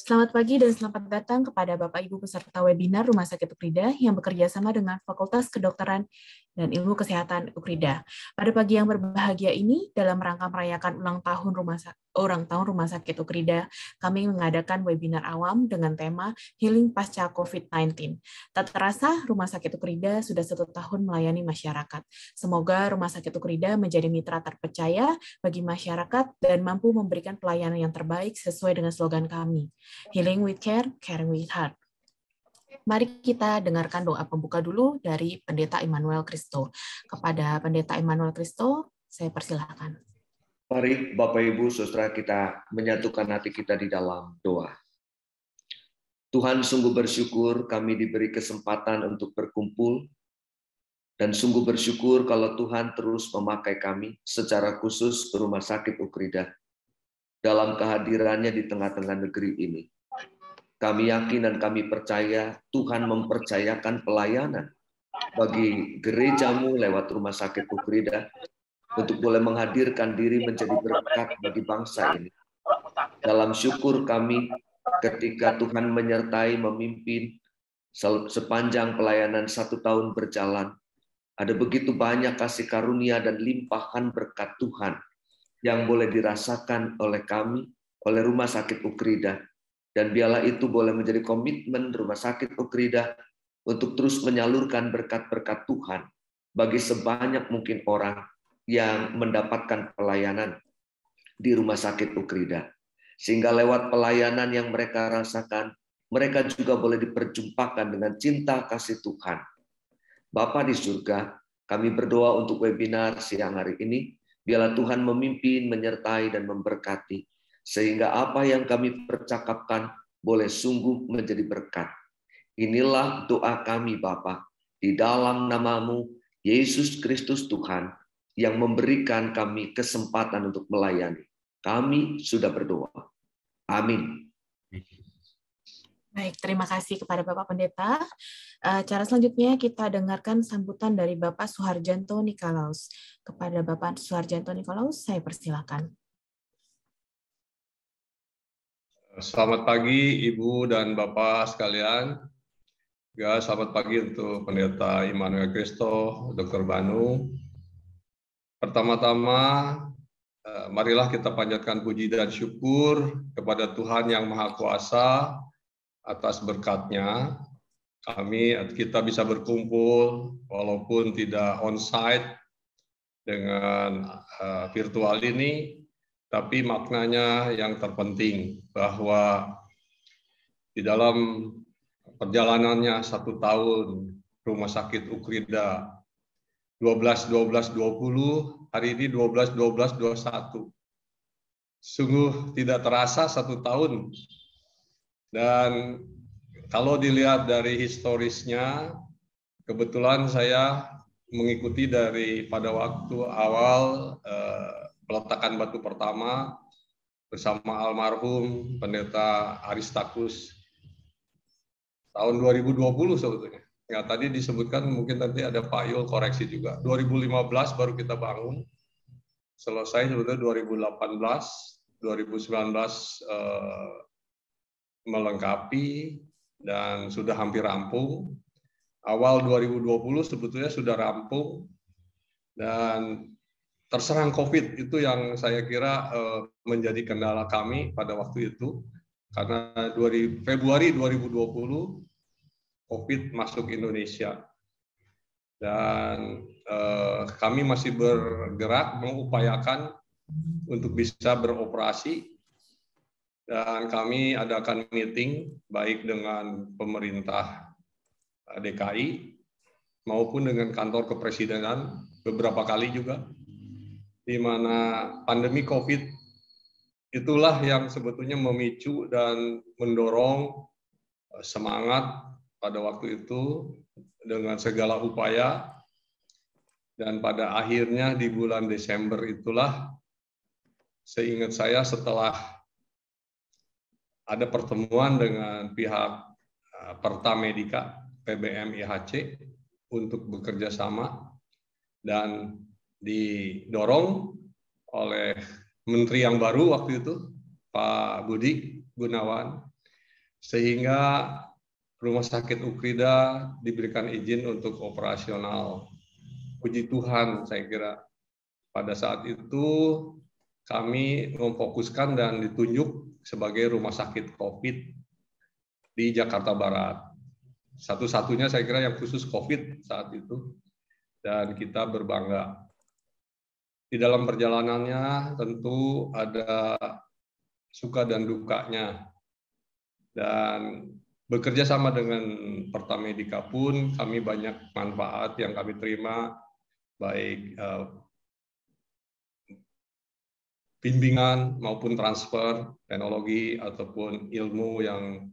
Selamat pagi dan selamat datang kepada Bapak Ibu peserta webinar Rumah Sakit Ukrida yang bekerja sama dengan Fakultas Kedokteran dan Ilmu Kesehatan Ukrida. Pada pagi yang berbahagia ini, dalam rangka merayakan ulang tahun Rumah Sakit Ukrida, kami mengadakan webinar awam dengan tema Healing Pasca COVID-19. Tak terasa, Rumah Sakit Ukrida sudah 1 tahun melayani masyarakat. Semoga Rumah Sakit Ukrida menjadi mitra terpercaya bagi masyarakat dan mampu memberikan pelayanan yang terbaik sesuai dengan slogan kami. Healing with Care, Caring with Heart. Mari kita dengarkan doa pembuka dulu dari Pendeta Immanuel Kristo. Kepada Pendeta Immanuel Kristo, saya persilakan. Mari Bapak Ibu Saudara kita menyatukan hati kita di dalam doa. Tuhan, sungguh bersyukur kami diberi kesempatan untuk berkumpul, dan sungguh bersyukur kalau Tuhan terus memakai kami secara khusus Rumah Sakit Ukrida dalam kehadirannya di tengah-tengah negeri ini. Kami yakin dan kami percaya Tuhan mempercayakan pelayanan bagi gerejamu lewat Rumah Sakit Ukrida untuk boleh menghadirkan diri menjadi berkat bagi bangsa ini. Dalam syukur kami ketika Tuhan menyertai memimpin sepanjang pelayanan 1 tahun berjalan, ada begitu banyak kasih karunia dan limpahan berkat Tuhan yang boleh dirasakan oleh kami, oleh Rumah Sakit Ukrida. Dan biarlah itu boleh menjadi komitmen Rumah Sakit Ukrida untuk terus menyalurkan berkat-berkat Tuhan bagi sebanyak mungkin orang yang mendapatkan pelayanan di Rumah Sakit Ukrida. Sehingga lewat pelayanan yang mereka rasakan, mereka juga boleh diperjumpakan dengan cinta kasih Tuhan. Bapa di surga, kami berdoa untuk webinar siang hari ini, biarlah Tuhan memimpin, menyertai, dan memberkati, sehingga apa yang kami percakapkan boleh sungguh menjadi berkat. Inilah doa kami Bapa, di dalam nama-Mu, Yesus Kristus Tuhan, yang memberikan kami kesempatan untuk melayani. Kami sudah berdoa. Amin. Baik, terima kasih kepada Bapak Pendeta. Cara selanjutnya kita dengarkan sambutan dari Bapak Suharjanto Nikolaus. Kepada Bapak Suharjanto Nikolaus, saya persilakan. Selamat pagi Ibu dan Bapak sekalian. Ya, selamat pagi untuk Pendeta Immanuel Kristo, Dr. Banu. Pertama-tama, marilah kita panjatkan puji dan syukur kepada Tuhan yang Maha Kuasa atas berkat-Nya. Kita bisa berkumpul walaupun tidak on-site dengan virtual ini, tapi maknanya yang terpenting bahwa di dalam perjalanannya 1 tahun Rumah Sakit Ukrida 12-12-20, hari ini 12-12-21. Sungguh tidak terasa 1 tahun. Dan kalau dilihat dari historisnya, kebetulan saya mengikuti dari pada waktu awal peletakan batu pertama bersama almarhum Pendeta Aristarkus tahun 2020 sebetulnya. Ya, tadi disebutkan mungkin nanti ada Pak Yul koreksi juga. 2015 baru kita bangun. Selesai sebetulnya 2018, 2019 melengkapi dan sudah hampir rampung. Awal 2020 sebetulnya sudah rampung dan terserang COVID. Itu yang saya kira menjadi kendala kami pada waktu itu. Karena Februari 2020 COVID masuk Indonesia. Dan kami masih bergerak mengupayakan untuk bisa beroperasi. Dan kami adakan meeting baik dengan pemerintah DKI maupun dengan kantor kepresidenan beberapa kali juga, di mana pandemi COVID itulah yang sebetulnya memicu dan mendorong semangat pada waktu itu dengan segala upaya, dan pada akhirnya di bulan Desember itulah seingat saya setelah ada pertemuan dengan pihak Pertamedika PBM IHC untuk bekerja sama dan didorong oleh Menteri yang baru waktu itu, Pak Budi Gunawan, sehingga Rumah Sakit Ukrida diberikan izin untuk operasional. Puji Tuhan, saya kira pada saat itu kami memfokuskan dan ditunjuk sebagai rumah sakit COVID di Jakarta Barat. Satu-satunya saya kira yang khusus COVID saat itu, dan kita berbangga. Di dalam perjalanannya tentu ada suka dan dukanya, dan bekerja sama dengan Pertamedika pun kami banyak manfaat yang kami terima, baik bimbingan maupun transfer teknologi ataupun ilmu yang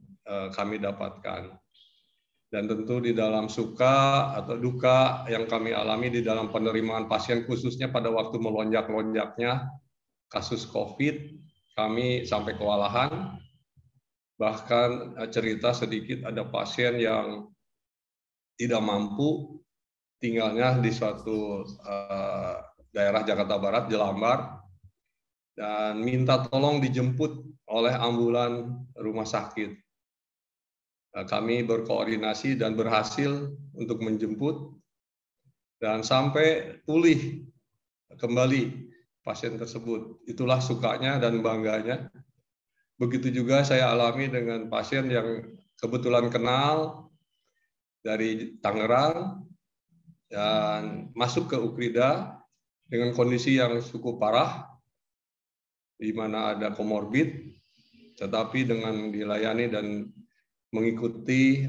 kami dapatkan. Dan tentu di dalam suka atau duka yang kami alami di dalam penerimaan pasien, khususnya pada waktu melonjak-lonjaknya kasus COVID, kami sampai kewalahan. Bahkan cerita sedikit ada pasien yang tidak mampu, tinggalnya di suatu daerah Jakarta Barat, Jelambar, dan minta tolong dijemput oleh ambulan rumah sakit. Kami berkoordinasi dan berhasil untuk menjemput, dan sampai pulih kembali pasien tersebut. Itulah sukanya dan bangganya. Begitu juga saya alami dengan pasien yang kebetulan kenal dari Tangerang dan masuk ke Ukrida dengan kondisi yang cukup parah, di mana ada komorbid, tetapi dengan dilayani dan mengikuti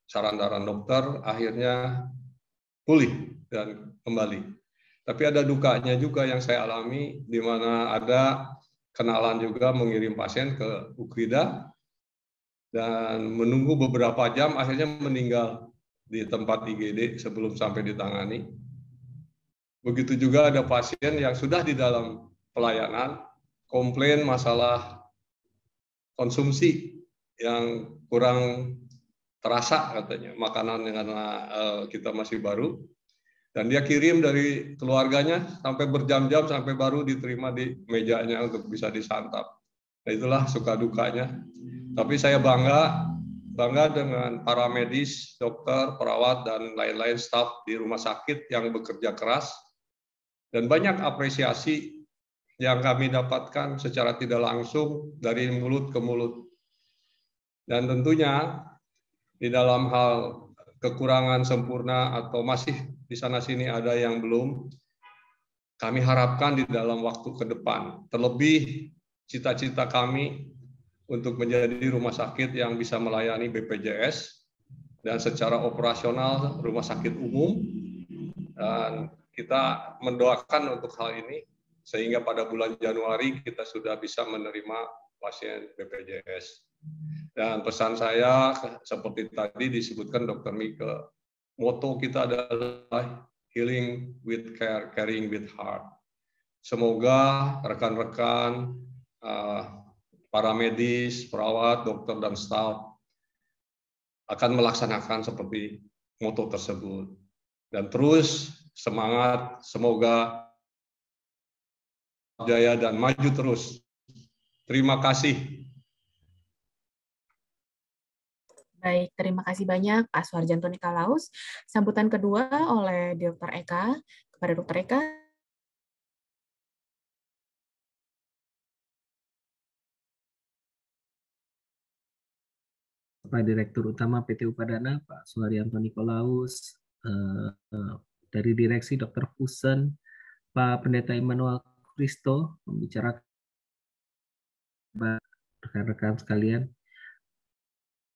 saran-saran dokter, akhirnya pulih dan kembali. Tapi ada dukanya juga yang saya alami, di mana ada kenalan juga mengirim pasien ke Ukrida, dan menunggu beberapa jam akhirnya meninggal di tempat IGD sebelum sampai ditangani. Begitu juga ada pasien yang sudah di dalam pelayanan, komplain masalah konsumsi yang kurang terasa katanya, makanan karena kita masih baru, dan dia kirim dari keluarganya sampai berjam-jam sampai baru diterima di mejanya untuk bisa disantap. Nah, itulah suka dukanya. Tapi saya bangga dengan para medis, dokter, perawat, dan lain-lain staf di rumah sakit yang bekerja keras, dan banyak apresiasi yang kami dapatkan secara tidak langsung dari mulut ke mulut. Dan tentunya di dalam hal kekurangan sempurna atau masih di sana-sini ada yang belum, kami harapkan di dalam waktu ke depan, terlebih cita-cita kami untuk menjadi rumah sakit yang bisa melayani BPJS dan secara operasional rumah sakit umum, dan kita mendoakan untuk hal ini sehingga pada bulan Januari kita sudah bisa menerima pasien BPJS. Dan pesan saya seperti tadi disebutkan Dr. Mike, moto kita adalah healing with care, caring with heart. Semoga rekan-rekan para medis, perawat, dokter, dan staf akan melaksanakan seperti moto tersebut. Dan terus semangat, semoga jaya dan maju terus. Terima kasih. Baik, terima kasih banyak Pak Suharjanto Nikolaus. Sambutan kedua oleh Dr. Eka. Kepada Dr. Eka. Pak Direktur Utama PT Upadana, Pak Suharjanto Nikolaus, dari Direksi Dr. Fusen, Pak Pendeta Immanuel Kristo, membicarakan rekan-rekan sekalian.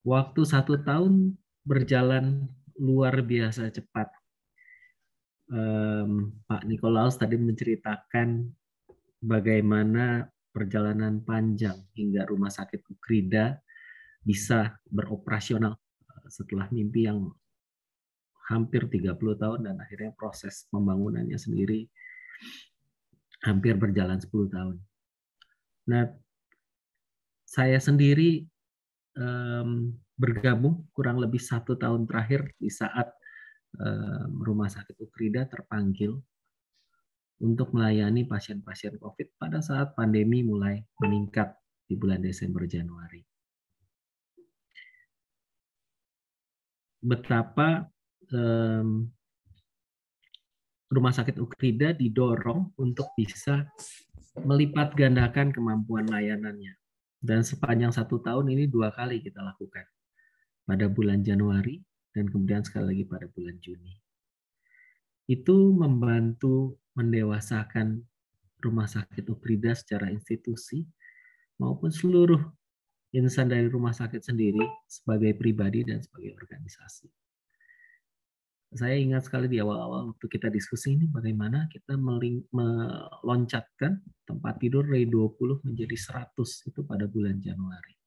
Waktu 1 tahun berjalan luar biasa cepat. Pak Nikolaus tadi menceritakan bagaimana perjalanan panjang hingga Rumah Sakit Ukrida bisa beroperasional setelah mimpi yang hampir 30 tahun dan akhirnya proses pembangunannya sendiri hampir berjalan 10 tahun. Nah, saya sendiri bergabung kurang lebih 1 tahun terakhir di saat Rumah Sakit Ukrida terpanggil untuk melayani pasien-pasien COVID pada saat pandemi mulai meningkat di bulan Desember Januari. betapa Rumah Sakit Ukrida didorong untuk bisa melipat gandakan kemampuan layanannya. Dan sepanjang 1 tahun ini 2 kali kita lakukan. Pada bulan Januari dan kemudian sekali lagi pada bulan Juni. Itu membantu mendewasakan Rumah Sakit Ukrida secara institusi maupun seluruh insan dari rumah sakit sendiri sebagai pribadi dan sebagai organisasi. Saya ingat sekali di awal-awal waktu kita diskusi ini bagaimana kita meloncatkan tempat tidur dari 20 menjadi 100 itu pada bulan Januari.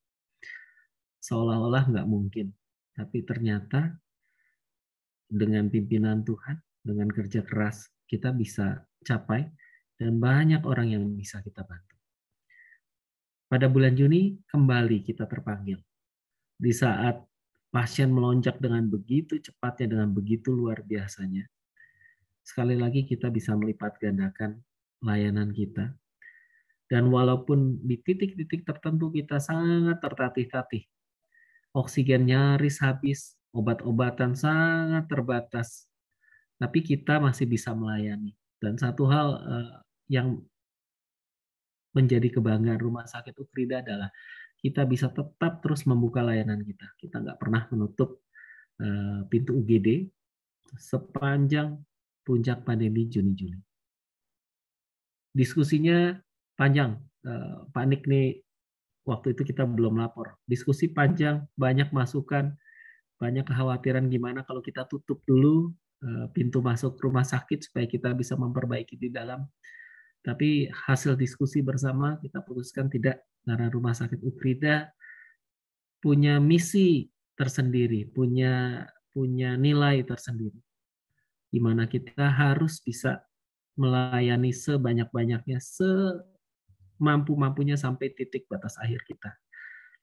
Seolah-olah nggak mungkin, tapi ternyata dengan pimpinan Tuhan, dengan kerja keras kita bisa capai dan banyak orang yang bisa kita bantu. Pada bulan Juni kembali kita terpanggil. Di saat pasien melonjak dengan begitu cepatnya, dengan begitu luar biasanya, sekali lagi kita bisa melipat gandakan layanan kita. Dan walaupun di titik-titik tertentu kita sangat tertatih-tatih, oksigen nyaris habis, obat-obatan sangat terbatas, tapi kita masih bisa melayani. Dan satu hal yang menjadi kebanggaan Rumah Sakit Ukrida adalah kita bisa tetap terus membuka layanan kita. Kita nggak pernah menutup pintu UGD sepanjang puncak pandemi Juni-Juli. Diskusinya panjang. Pak Nik nih, waktu itu kita belum lapor. Diskusi panjang, banyak masukan, banyak kekhawatiran gimana kalau kita tutup dulu pintu masuk rumah sakit supaya kita bisa memperbaiki di dalam. Tapi hasil diskusi bersama kita putuskan tidak, karena Rumah Sakit Ukrida punya misi tersendiri, punya nilai tersendiri, di mana kita harus bisa melayani sebanyak-banyaknya, semampu-mampunya sampai titik batas akhir kita.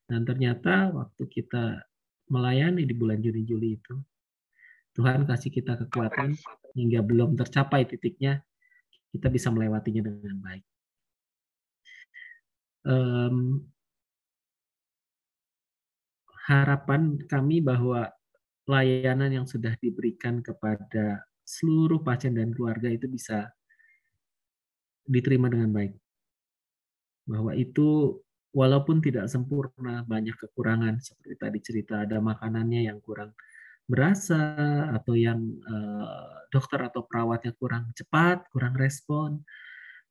Dan ternyata waktu kita melayani di bulan Juni-Juli itu, Tuhan kasih kita kekuatan hingga belum tercapai titiknya, kita bisa melewatinya dengan baik. Harapan kami bahwa layanan yang sudah diberikan kepada seluruh pasien dan keluarga itu bisa diterima dengan baik. Bahwa itu walaupun tidak sempurna, banyak kekurangan, seperti tadi cerita ada makanannya yang kurang berasa, atau yang dokter atau perawatnya kurang cepat, kurang respon.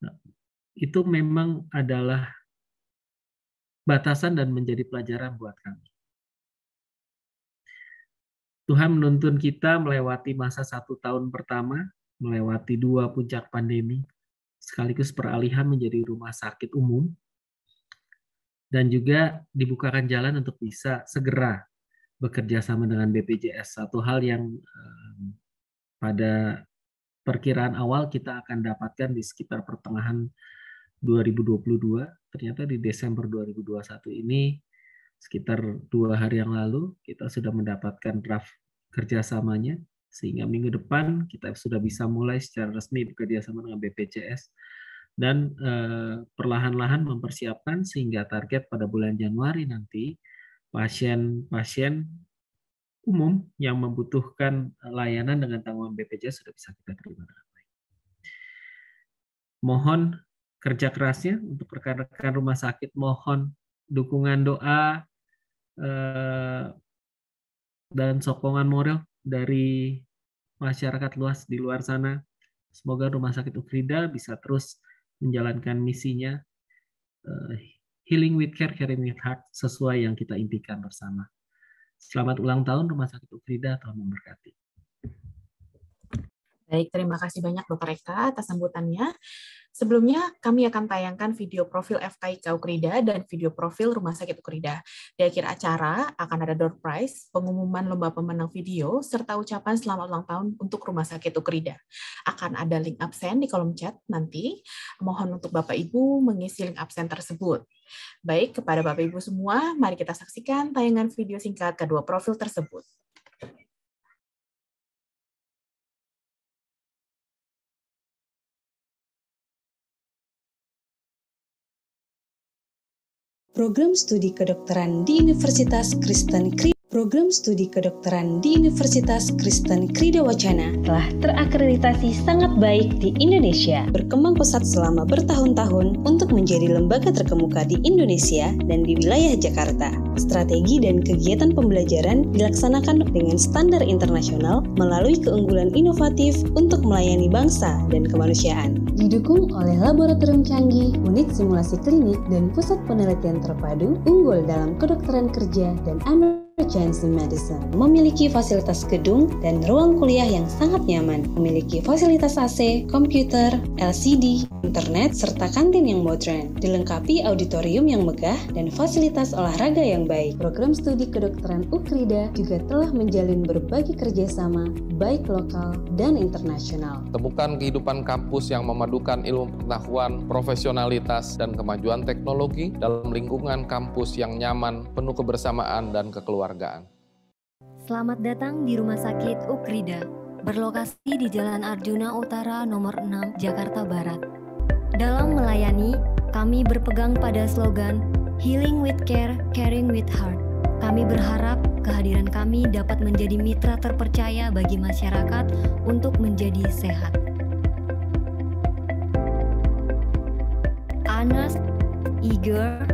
Nah, itu memang adalah batasan dan menjadi pelajaran buat kami. Tuhan menuntun kita melewati masa 1 tahun pertama, melewati 2 puncak pandemi, sekaligus peralihan menjadi rumah sakit umum, dan juga dibukakan jalan untuk bisa segera bekerja sama dengan BPJS. Satu hal yang pada perkiraan awal kita akan dapatkan di sekitar pertengahan 2022, ternyata di Desember 2021 ini, sekitar 2 hari yang lalu, kita sudah mendapatkan draft kerjasamanya, sehingga minggu depan kita sudah bisa mulai secara resmi bekerja sama dengan BPJS, dan perlahan-lahan mempersiapkan sehingga target pada bulan Januari nanti, pasien-pasien umum yang membutuhkan layanan dengan tanggungan BPJS sudah bisa kita terima dengan baik. Mohon kerja kerasnya untuk rekan-rekan rumah sakit, mohon dukungan doa dan sokongan moral dari masyarakat luas di luar sana. Semoga Rumah Sakit Ukrida bisa terus menjalankan misinya, healing with care, caring with heart, sesuai yang kita impikan bersama. Selamat ulang tahun Rumah Sakit Ukrida, Tuhan memberkati. Baik, terima kasih banyak Dr. Eka atas sambutannya. Sebelumnya, kami akan tayangkan video profil FKIK Ukrida dan video profil Rumah Sakit Ukrida. Di akhir acara akan ada door prize, pengumuman lomba pemenang video, serta ucapan selamat ulang tahun untuk Rumah Sakit Ukrida. Akan ada link absen di kolom chat nanti. Mohon untuk Bapak Ibu mengisi link absen tersebut. Baik, kepada Bapak Ibu semua, mari kita saksikan tayangan video singkat kedua profil tersebut. Program studi kedokteran di Universitas Kristen Krida. Program studi kedokteran di Universitas Kristen Krida Wacana telah terakreditasi sangat baik di Indonesia, berkembang pesat selama bertahun-tahun untuk menjadi lembaga terkemuka di Indonesia dan di wilayah Jakarta. Strategi dan kegiatan pembelajaran dilaksanakan dengan standar internasional melalui keunggulan inovatif untuk melayani bangsa dan kemanusiaan. Didukung oleh laboratorium canggih, unit simulasi klinik, dan pusat penelitian terpadu, unggul dalam kedokteran kerja dan Emergency Medicine. Memiliki fasilitas gedung dan ruang kuliah yang sangat nyaman. Memiliki fasilitas AC, komputer, LCD, internet, serta kantin yang modern. Dilengkapi auditorium yang megah dan fasilitas olahraga yang baik. Program studi kedokteran UKRIDA juga telah menjalin berbagai kerjasama, baik lokal dan internasional. Temukan kehidupan kampus yang memadukan ilmu pengetahuan, profesionalitas, dan kemajuan teknologi dalam lingkungan kampus yang nyaman, penuh kebersamaan dan kekeluargaan. Selamat datang di Rumah Sakit UKRIDA, berlokasi di Jalan Arjuna Utara nomor 6, Jakarta Barat. Dalam melayani, kami berpegang pada slogan Healing with Care, Caring with Heart. Kami berharap kehadiran kami dapat menjadi mitra terpercaya bagi masyarakat untuk menjadi sehat. Honest, eager,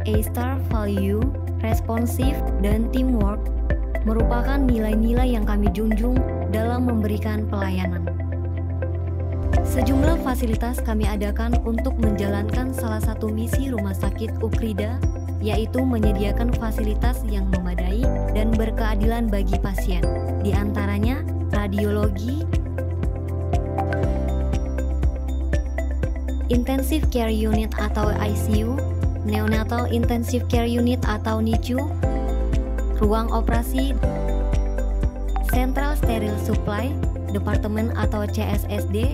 A-star value, responsif, dan teamwork merupakan nilai-nilai yang kami junjung dalam memberikan pelayanan. Sejumlah fasilitas kami adakan untuk menjalankan salah satu misi Rumah Sakit UKRIDA, yaitu menyediakan fasilitas yang memadai dan berkeadilan bagi pasien, di antaranya radiologi, Intensive Care Unit atau ICU, Neonatal Intensive Care Unit atau NICU, ruang operasi, Central Sterile Supply, Departemen atau CSSD,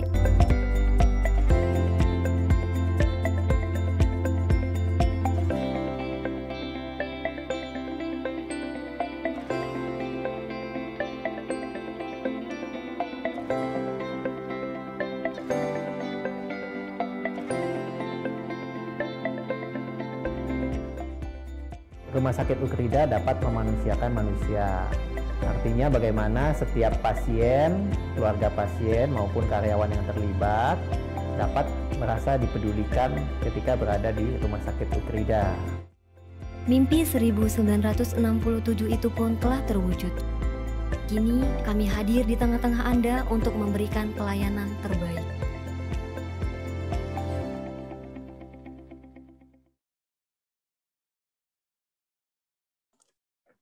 Rumah Sakit UKRIDA dapat memanusiakan manusia. Artinya bagaimana setiap pasien, keluarga pasien maupun karyawan yang terlibat dapat merasa dipedulikan ketika berada di Rumah Sakit UKRIDA. Mimpi 1967 itu pun telah terwujud. Kini kami hadir di tengah-tengah Anda untuk memberikan pelayanan terbaik.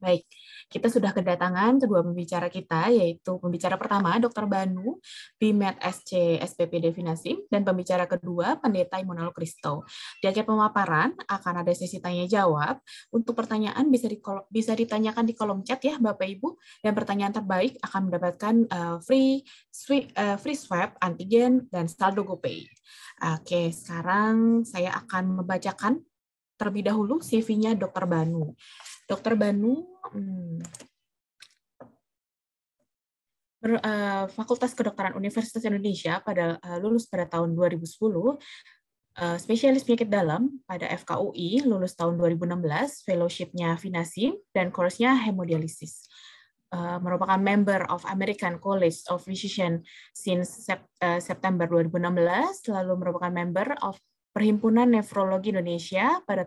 Baik, kita sudah kedatangan kedua pembicara kita, yaitu pembicara pertama Dr. Banu, BMed SC SPP Definasi, dan pembicara kedua Pendeta Immanuel Christo. Di akhir pemaparan akan ada sesi tanya-jawab. Untuk pertanyaan bisa ditanyakan di kolom chat ya Bapak Ibu, dan pertanyaan terbaik akan mendapatkan free swab, antigen, dan saldo GoPay. Oke, sekarang saya akan membacakan terlebih dahulu CV-nya Dr. Banu. Dr. Banu Fakultas Kedokteran Universitas Indonesia lulus pada tahun 2010, spesialis penyakit dalam pada FKUI, lulus tahun 2016, fellowship-nya Finasi, dan course-nya hemodialisis. Merupakan member of American College of Physicians since September 2016, lalu merupakan member of Perhimpunan Nefrologi Indonesia pada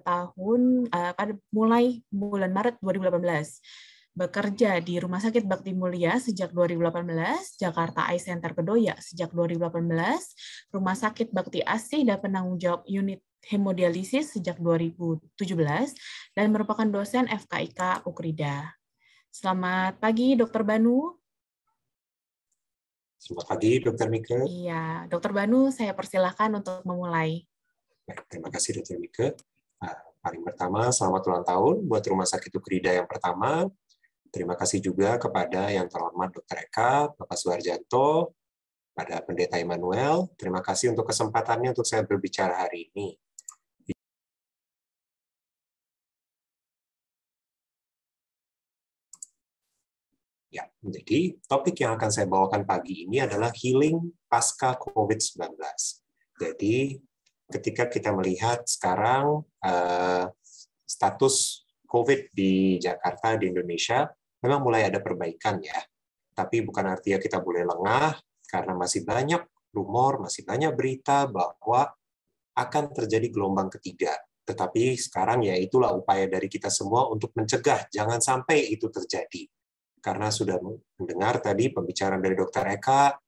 mulai bulan Maret 2018. Bekerja di Rumah Sakit Bakti Mulia sejak 2018, Jakarta Eye Center Kedoya sejak 2018, Rumah Sakit Bakti Asih dan penanggung jawab unit hemodialisis sejak 2017, dan merupakan dosen FKIK UKRIDA. Selamat pagi, Dr. Banu. Selamat pagi, Dr. Mika. Iya, Dr. Banu, saya persilahkan untuk memulai. Baik, terima kasih Dr. Mika. Paling pertama, selamat ulang tahun buat Rumah Sakit UKRIDA yang pertama. Terima kasih juga kepada yang terhormat Dr. Eka, Bapak Suharjanto, pada Pendeta Immanuel. Terima kasih untuk kesempatannya untuk saya berbicara hari ini. Ya, jadi topik yang akan saya bawakan pagi ini adalah healing pasca COVID-19. Jadi, ketika kita melihat sekarang status COVID di Jakarta, di Indonesia, memang mulai ada perbaikan ya. Tapi bukan artinya kita boleh lengah, karena masih banyak rumor, masih banyak berita bahwa akan terjadi gelombang ketiga. Tetapi sekarang ya itulah upaya dari kita semua untuk mencegah, jangan sampai itu terjadi. Karena sudah mendengar tadi pembicaraan dari Dr. Eka,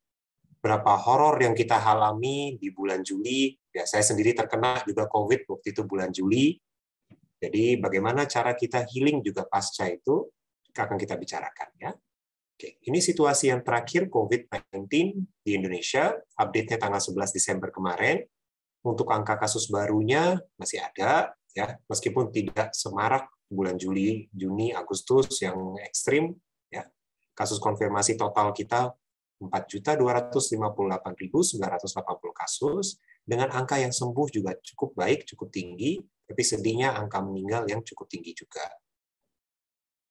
berapa horor yang kita alami di bulan Juli. Ya, saya sendiri terkena juga COVID waktu itu bulan Juli. Jadi bagaimana cara kita healing juga pasca itu akan kita bicarakan ya. Oke, ini situasi yang terakhir COVID-19 di Indonesia, update-nya tanggal 11 Desember kemarin. Untuk angka kasus barunya masih ada, ya, meskipun tidak semarak bulan Juli, Juni, Agustus yang ekstrim. Ya. Kasus konfirmasi total kita 4.258.980 kasus, dengan angka yang sembuh juga cukup baik, cukup tinggi, tapi sedihnya angka meninggal yang cukup tinggi juga.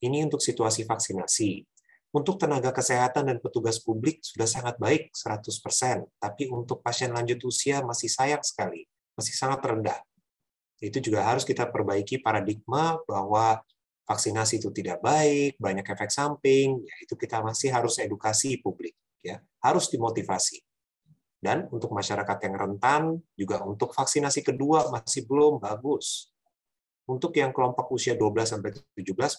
Ini untuk situasi vaksinasi. Untuk tenaga kesehatan dan petugas publik sudah sangat baik 100%, tapi untuk pasien lanjut usia masih sayang sekali, masih sangat rendah. Itu juga harus kita perbaiki paradigma bahwa vaksinasi itu tidak baik, banyak efek samping, ya itu kita masih harus edukasi publik, ya harus dimotivasi. Dan untuk masyarakat yang rentan, juga untuk vaksinasi kedua masih belum bagus. Untuk yang kelompok usia 12-17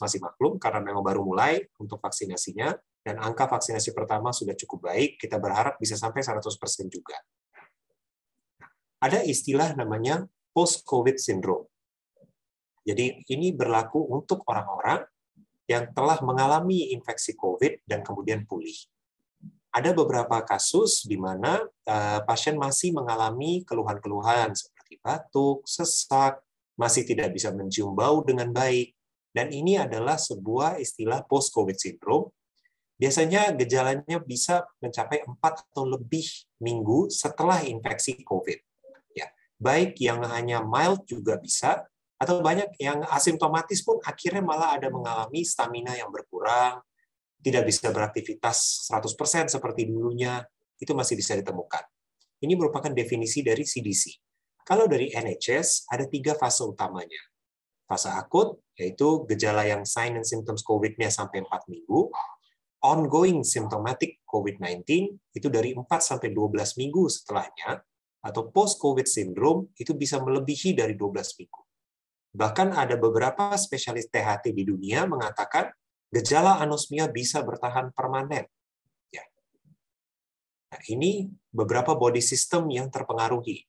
masih maklum karena memang baru mulai untuk vaksinasinya, dan angka vaksinasi pertama sudah cukup baik, kita berharap bisa sampai 100% juga. Ada istilah namanya post-COVID syndrome. Jadi ini berlaku untuk orang-orang yang telah mengalami infeksi COVID dan kemudian pulih. Ada beberapa kasus di mana pasien masih mengalami keluhan-keluhan seperti batuk, sesak, masih tidak bisa mencium bau dengan baik, dan ini adalah sebuah istilah post-COVID syndrome. Biasanya gejalanya bisa mencapai 4 atau lebih minggu setelah infeksi COVID. Ya, baik yang hanya mild juga bisa, atau banyak yang asimptomatis pun akhirnya malah ada mengalami stamina yang berkurang, tidak bisa beraktivitas 100% seperti dulunya, itu masih bisa ditemukan. Ini merupakan definisi dari CDC. Kalau dari NHS, ada 3 fase utamanya. Fase akut, yaitu gejala yang sign and symptoms COVID-nya sampai 4 minggu. Ongoing symptomatic COVID-19, itu dari 4-12 minggu setelahnya. Atau post-COVID syndrome, itu bisa melebihi dari 12 minggu. Bahkan ada beberapa spesialis THT di dunia mengatakan gejala anosmia bisa bertahan permanen. Ya. Nah, ini beberapa body system yang terpengaruhi.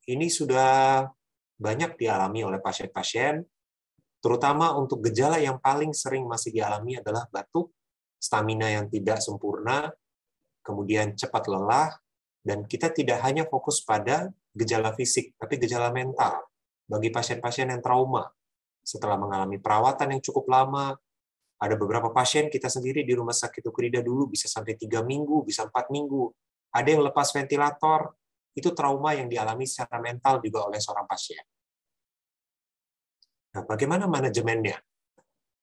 Ini sudah banyak dialami oleh pasien-pasien, terutama untuk gejala yang paling sering masih dialami adalah batuk, stamina yang tidak sempurna, kemudian cepat lelah, dan kita tidak hanya fokus pada gejala fisik, tapi gejala mental. Bagi pasien-pasien yang trauma, setelah mengalami perawatan yang cukup lama, ada beberapa pasien kita sendiri di Rumah Sakit Ukrida dulu bisa sampai 3 minggu, bisa 4 minggu. Ada yang lepas ventilator, itu trauma yang dialami secara mental juga oleh seorang pasien. Nah, bagaimana manajemennya?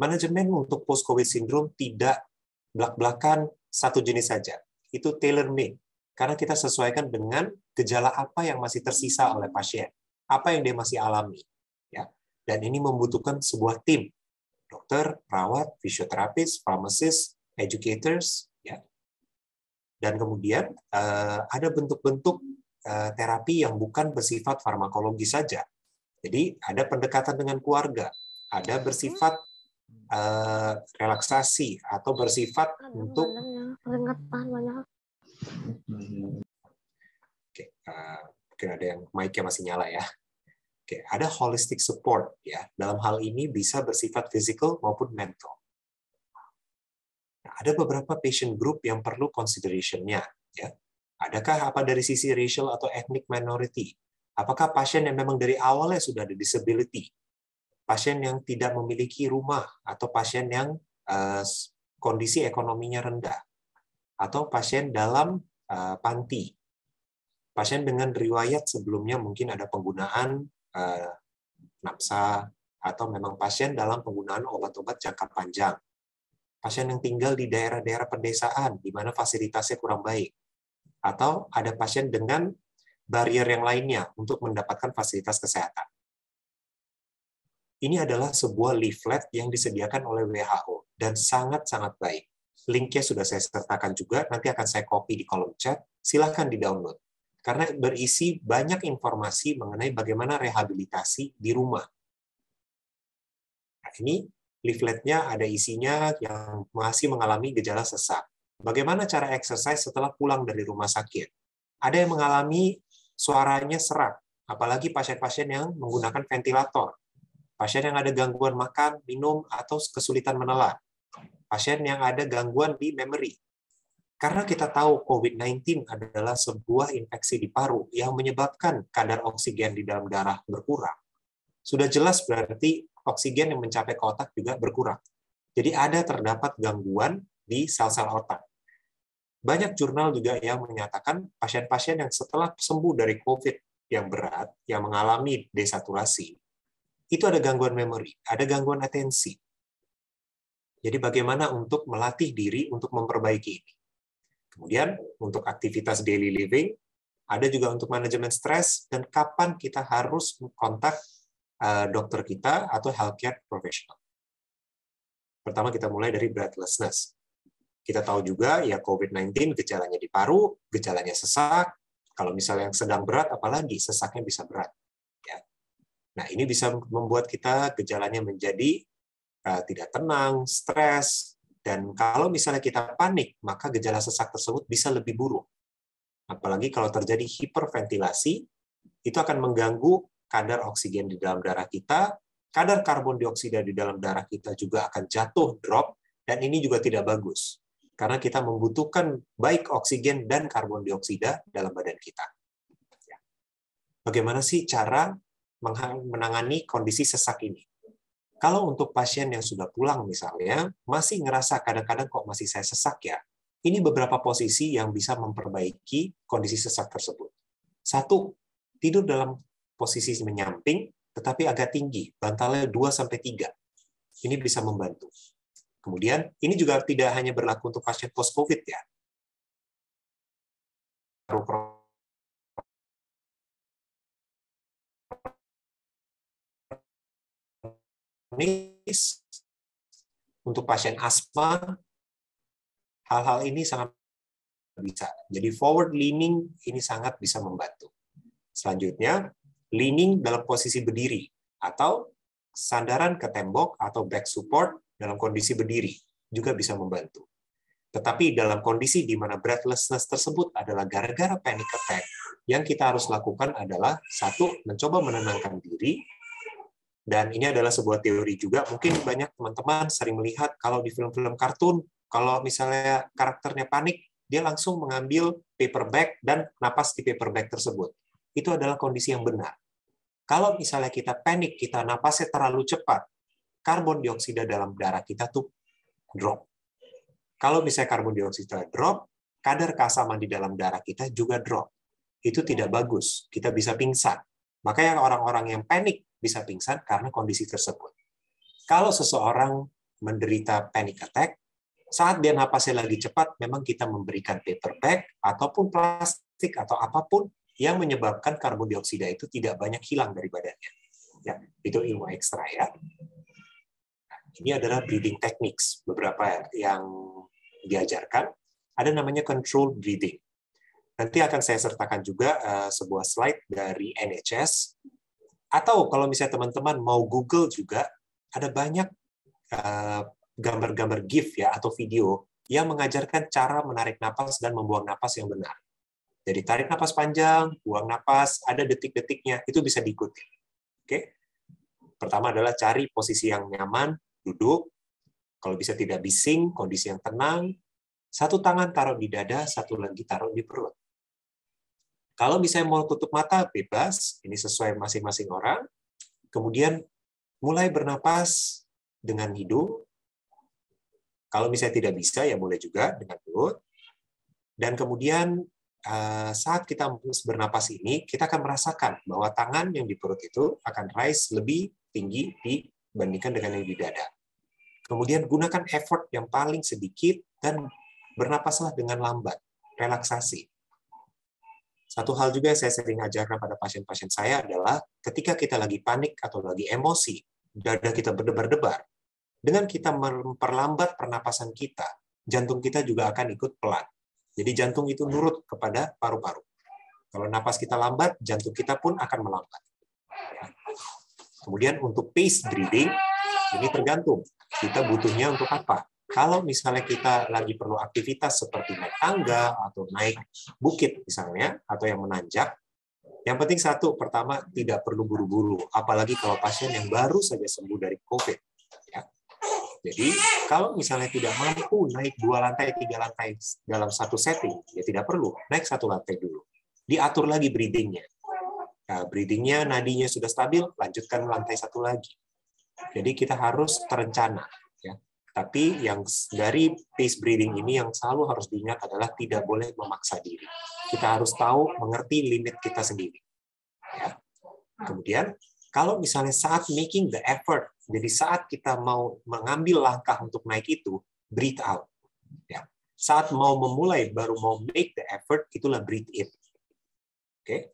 Manajemen untuk post-COVID syndrome tidak belak-belakan satu jenis saja. Itu tailor-made. Karena kita sesuaikan dengan gejala apa yang masih tersisa oleh pasien. Apa yang dia masih alami. Ya. Dan ini membutuhkan sebuah tim. Dokter, perawat, fisioterapis, pharmacist, educators. Ya. Dan kemudian ada bentuk-bentuk terapi yang bukan bersifat farmakologi saja. Jadi ada pendekatan dengan keluarga, ada bersifat relaksasi atau bersifat untuk mungkin ada yang mic-nya masih nyala ya. Oke, ada holistic support ya. Dalam hal ini bisa bersifat physical maupun mental. Nah, ada beberapa patient group yang perlu consideration-nya ya. Adakah apa dari sisi racial atau ethnic minority? Apakah pasien yang memang dari awalnya sudah ada disability? Pasien yang tidak memiliki rumah atau pasien yang kondisi ekonominya rendah? Atau pasien dalam panti? Pasien dengan riwayat sebelumnya mungkin ada penggunaan napsa atau memang pasien dalam penggunaan obat-obat jangka panjang. Pasien yang tinggal di daerah-daerah pedesaan di mana fasilitasnya kurang baik. Atau ada pasien dengan barrier yang lainnya untuk mendapatkan fasilitas kesehatan. Ini adalah sebuah leaflet yang disediakan oleh WHO dan sangat-sangat baik. Linknya sudah saya sertakan juga, nanti akan saya copy di kolom chat, silahkan di-download. Karena berisi banyak informasi mengenai bagaimana rehabilitasi di rumah. Nah, ini leafletnya ada isinya yang masih mengalami gejala sesak. Bagaimana cara exercise setelah pulang dari rumah sakit? Ada yang mengalami suaranya serak, apalagi pasien-pasien yang menggunakan ventilator. Pasien yang ada gangguan makan, minum, atau kesulitan menelan. Pasien yang ada gangguan di memori. Karena kita tahu COVID-19 adalah sebuah infeksi di paru yang menyebabkan kadar oksigen di dalam darah berkurang. Sudah jelas berarti oksigen yang mencapai ke otak juga berkurang. Jadi ada terdapat gangguan di sel-sel otak. Banyak jurnal juga yang menyatakan pasien-pasien yang setelah sembuh dari COVID yang berat, yang mengalami desaturasi, itu ada gangguan memori, ada gangguan atensi. Jadi bagaimana untuk melatih diri untuk memperbaiki ini? Kemudian untuk aktivitas daily living, ada juga untuk manajemen stres, dan kapan kita harus kontak dokter kita atau healthcare professional. Pertama kita mulai dari breathlessness. Kita tahu juga ya COVID-19 gejalanya di paru, gejalanya sesak. Kalau misalnya yang sedang berat, apalagi sesaknya bisa berat. Ya. Nah ini bisa membuat kita gejalanya menjadi tidak tenang, stres, dan kalau misalnya kita panik, maka gejala sesak tersebut bisa lebih buruk. Apalagi kalau terjadi hiperventilasi, itu akan mengganggu kadar oksigen di dalam darah kita, kadar karbon dioksida di dalam darah kita juga akan jatuh, drop, dan ini juga tidak bagus. Karena kita membutuhkan baik oksigen dan karbon dioksida dalam badan kita. Bagaimana sih cara menangani kondisi sesak ini? Kalau untuk pasien yang sudah pulang misalnya, masih ngerasa kadang-kadang kok masih saya sesak ya, ini beberapa posisi yang bisa memperbaiki kondisi sesak tersebut. Satu, tidur dalam posisi menyamping, tetapi agak tinggi, bantalnya 2-3. Ini bisa membantu. Kemudian, ini juga tidak hanya berlaku untuk pasien post-COVID ya. Untuk pasien asma, hal-hal ini sangat bisa. Jadi forward leaning ini sangat bisa membantu. Selanjutnya, leaning dalam posisi berdiri atau sandaran ke tembok atau back support dalam kondisi berdiri juga bisa membantu. Tetapi dalam kondisi di mana breathlessness tersebut adalah gara-gara panic attack, yang kita harus lakukan adalah satu, mencoba menenangkan diri. Dan ini adalah sebuah teori juga. Mungkin banyak teman-teman sering melihat kalau di film-film kartun, kalau misalnya karakternya panik, dia langsung mengambil paper bag dan napas di paper bag tersebut. Itu adalah kondisi yang benar. Kalau misalnya kita panik, kita napasnya terlalu cepat, karbon dioksida dalam darah kita tuh drop. Kalau misalnya karbon dioksida drop, kadar keasaman di dalam darah kita juga drop. Itu tidak bagus. Kita bisa pingsan. Makanya orang-orang yang panik bisa pingsan karena kondisi tersebut. Kalau seseorang menderita panic attack, saat dia napasnya lagi cepat, memang kita memberikan paper bag ataupun plastik atau apapun yang menyebabkan karbon dioksida itu tidak banyak hilang dari badannya. Ya, itu ilmu ekstra ya. Nah, ini adalah breathing techniques, beberapa yang diajarkan. Ada namanya control breathing. Nanti akan saya sertakan juga sebuah slide dari NHS. Atau kalau misalnya teman-teman mau Google juga, ada banyak gambar-gambar GIF ya atau video yang mengajarkan cara menarik napas dan membuang napas yang benar. Jadi tarik napas panjang, buang napas, ada detik-detiknya, itu bisa diikuti. Oke. Pertama adalah cari posisi yang nyaman, duduk. Kalau bisa tidak bising, kondisi yang tenang. Satu tangan taruh di dada, satu lagi taruh di perut. Kalau misalnya mau tutup mata, bebas. Ini sesuai masing-masing orang. Kemudian mulai bernapas dengan hidung. Kalau misalnya tidak bisa, ya boleh juga dengan mulut. Dan kemudian saat kita bernapas ini, kita akan merasakan bahwa tangan yang di perut itu akan rise lebih tinggi dibandingkan dengan yang di dada. Kemudian gunakan effort yang paling sedikit dan bernapaslah dengan lambat, relaksasi. Satu hal juga yang saya sering ajarkan pada pasien-pasien saya adalah ketika kita lagi panik atau lagi emosi, dada kita berdebar-debar, dengan kita memperlambat pernapasan kita, jantung kita juga akan ikut pelan. Jadi jantung itu nurut kepada paru-paru. Kalau napas kita lambat, jantung kita pun akan melambat. Kemudian untuk pace breathing, ini tergantung kita butuhnya untuk apa. Kalau misalnya kita lagi perlu aktivitas seperti naik tangga atau naik bukit misalnya, atau yang menanjak, yang penting satu, pertama tidak perlu buru-buru, apalagi kalau pasien yang baru saja sembuh dari COVID. Ya. Jadi kalau misalnya tidak mampu naik 2 lantai, 3 lantai dalam satu setting, ya tidak perlu, naik 1 lantai dulu. Diatur lagi breathing-nya. Nah, breathing-nya, nadinya sudah stabil, lanjutkan lantai 1 lagi. Jadi kita harus terencana. Ya. Tapi yang dari pace breathing ini yang selalu harus diingat adalah tidak boleh memaksa diri. Kita harus tahu, mengerti limit kita sendiri. Ya. Kemudian, kalau misalnya saat making the effort, jadi saat kita mau mengambil langkah untuk naik itu, breathe out. Ya. Saat mau memulai, baru mau make the effort, itulah breathe in. Oke.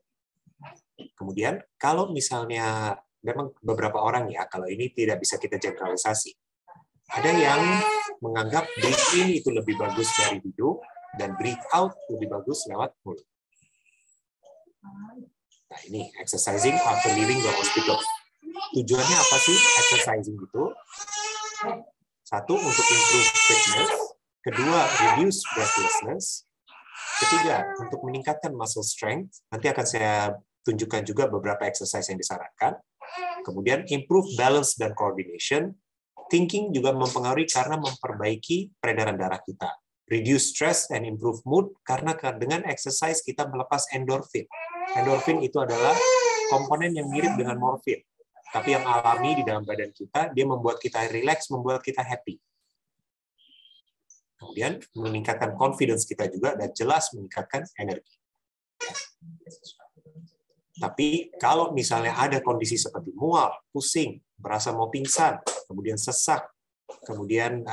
Kemudian, kalau misalnya, memang beberapa orang ya, kalau ini tidak bisa kita generalisasi. Ada yang menganggap breathe in itu lebih bagus dari hidung, dan breathe out lebih bagus lewat mulut. Nah, ini exercising after leaving the hospital. Tujuannya apa sih exercising itu? Satu, untuk improve fitness. Kedua, reduce breathlessness. Ketiga, untuk meningkatkan muscle strength. Nanti akan saya tunjukkan juga beberapa exercise yang disarankan. Kemudian, improve balance dan coordination. Thinking juga mempengaruhi karena memperbaiki peredaran darah kita. Reduce stress and improve mood, karena dengan exercise kita melepas endorfin. Endorfin itu adalah komponen yang mirip dengan morfin, tapi yang alami di dalam badan kita, dia membuat kita relax, membuat kita happy. Kemudian meningkatkan confidence kita juga, dan jelas meningkatkan energi. Tapi kalau misalnya ada kondisi seperti mual, pusing, merasa mau pingsan, kemudian sesak, kemudian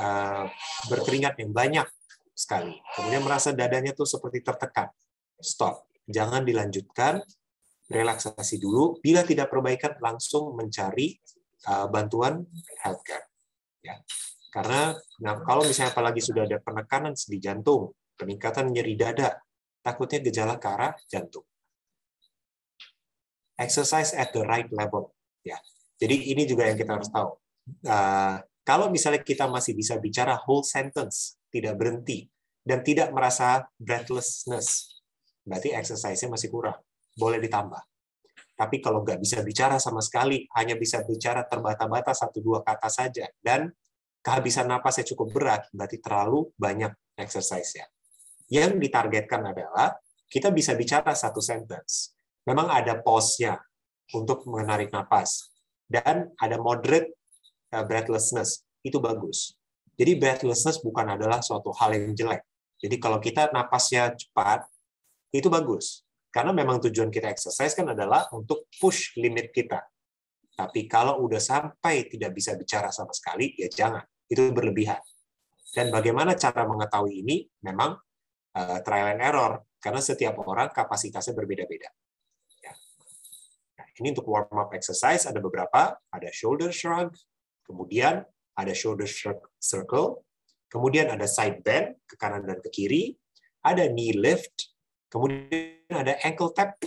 berkeringat yang banyak sekali, kemudian merasa dadanya tuh seperti tertekan, stop. Jangan dilanjutkan, relaksasi dulu. Bila tidak perbaikan, langsung mencari bantuan healthcare. Ya. Karena kalau misalnya apalagi sudah ada penekanan sendi jantung, peningkatan nyeri dada, takutnya gejala ke arah jantung. Exercise at the right level. Ya. Jadi ini juga yang kita harus tahu. Kalau misalnya kita masih bisa bicara whole sentence, tidak berhenti, dan tidak merasa breathlessness, berarti exercise-nya masih kurang. Boleh ditambah. Tapi kalau nggak bisa bicara sama sekali, hanya bisa bicara terbata-bata 1-2 kata saja, dan kehabisan napasnya cukup berat, berarti terlalu banyak exercise-nya. Yang ditargetkan adalah, kita bisa bicara 1 sentence. Memang ada pause-nya untuk menarik napas. Dan ada moderate breathlessness. Itu bagus. Jadi breathlessness bukan adalah suatu hal yang jelek. Jadi kalau kita napasnya cepat, itu bagus. Karena memang tujuan kita exercise kan adalah untuk push limit kita. Tapi kalau udah sampai tidak bisa bicara sama sekali, ya jangan. Itu berlebihan. Dan bagaimana cara mengetahui ini? Memang trial and error. Karena setiap orang kapasitasnya berbeda-beda. Ya. Nah, ini untuk warm up exercise ada beberapa. Ada shoulder shrug, kemudian ada shoulder circle, kemudian ada side bend ke kanan dan ke kiri, ada knee lift, kemudian ada ankle tap,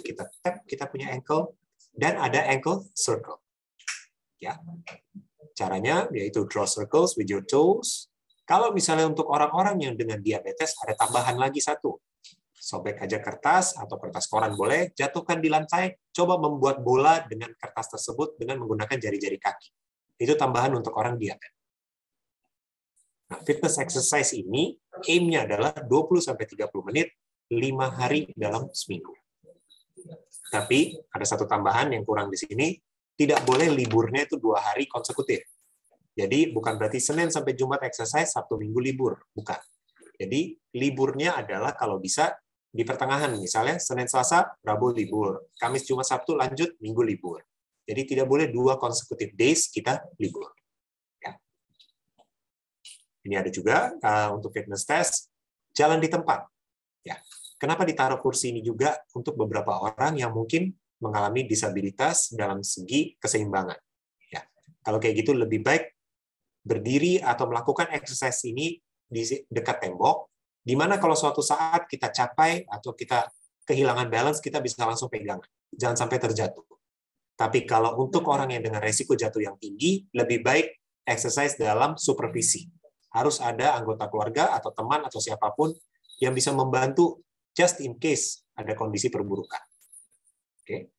kita punya ankle, dan ada ankle circle. Ya. Caranya yaitu draw circles with your toes. Kalau misalnya untuk orang-orang yang dengan diabetes, ada tambahan lagi satu. Sobek aja kertas atau kertas koran boleh, jatuhkan di lantai, coba membuat bola dengan kertas tersebut dengan menggunakan jari-jari kaki. Itu tambahan untuk orang diabetes. Nah, fitness exercise ini aim-nya adalah 20-30 menit, 5 hari dalam seminggu. Tapi ada satu tambahan yang kurang di sini, tidak boleh liburnya itu 2 hari konsekutif. Jadi bukan berarti Senin sampai Jumat exercise, Sabtu Minggu libur, bukan. Jadi liburnya adalah kalau bisa di pertengahan, misalnya Senin Selasa, Rabu libur, Kamis Jumat Sabtu lanjut, Minggu libur. Jadi tidak boleh 2 consecutive days kita libur. Ya. Ini ada juga untuk fitness test, jalan di tempat. Ya. Kenapa ditaruh kursi ini juga untuk beberapa orang yang mungkin mengalami disabilitas dalam segi keseimbangan. Ya. Kalau kayak gitu lebih baik berdiri atau melakukan exercise ini di dekat tembok, di mana kalau suatu saat kita capai atau kita kehilangan balance, kita bisa langsung pegangan. Jangan sampai terjatuh. Tapi kalau untuk orang yang dengan resiko jatuh yang tinggi, lebih baik exercise dalam supervisi. Harus ada anggota keluarga atau teman atau siapapun yang bisa membantu just in case ada kondisi perburukan. Oke.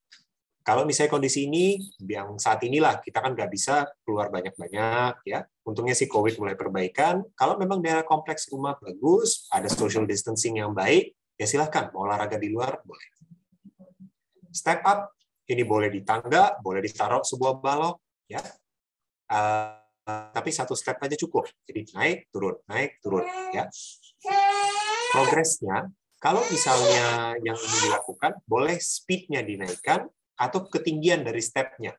Kalau misalnya kondisi ini, yang saat inilah kita kan nggak bisa keluar banyak-banyak, ya. Untungnya sih COVID mulai perbaikan. Kalau memang daerah kompleks rumah bagus, ada social distancing yang baik, ya silahkan mau olahraga di luar boleh. Step up ini boleh di tangga, boleh ditaruh sebuah balok, ya. Tapi satu step aja cukup. Jadi naik turun, ya. Progresnya, kalau misalnya yang ini dilakukan, boleh speed-nya dinaikkan atau ketinggian dari step-nya.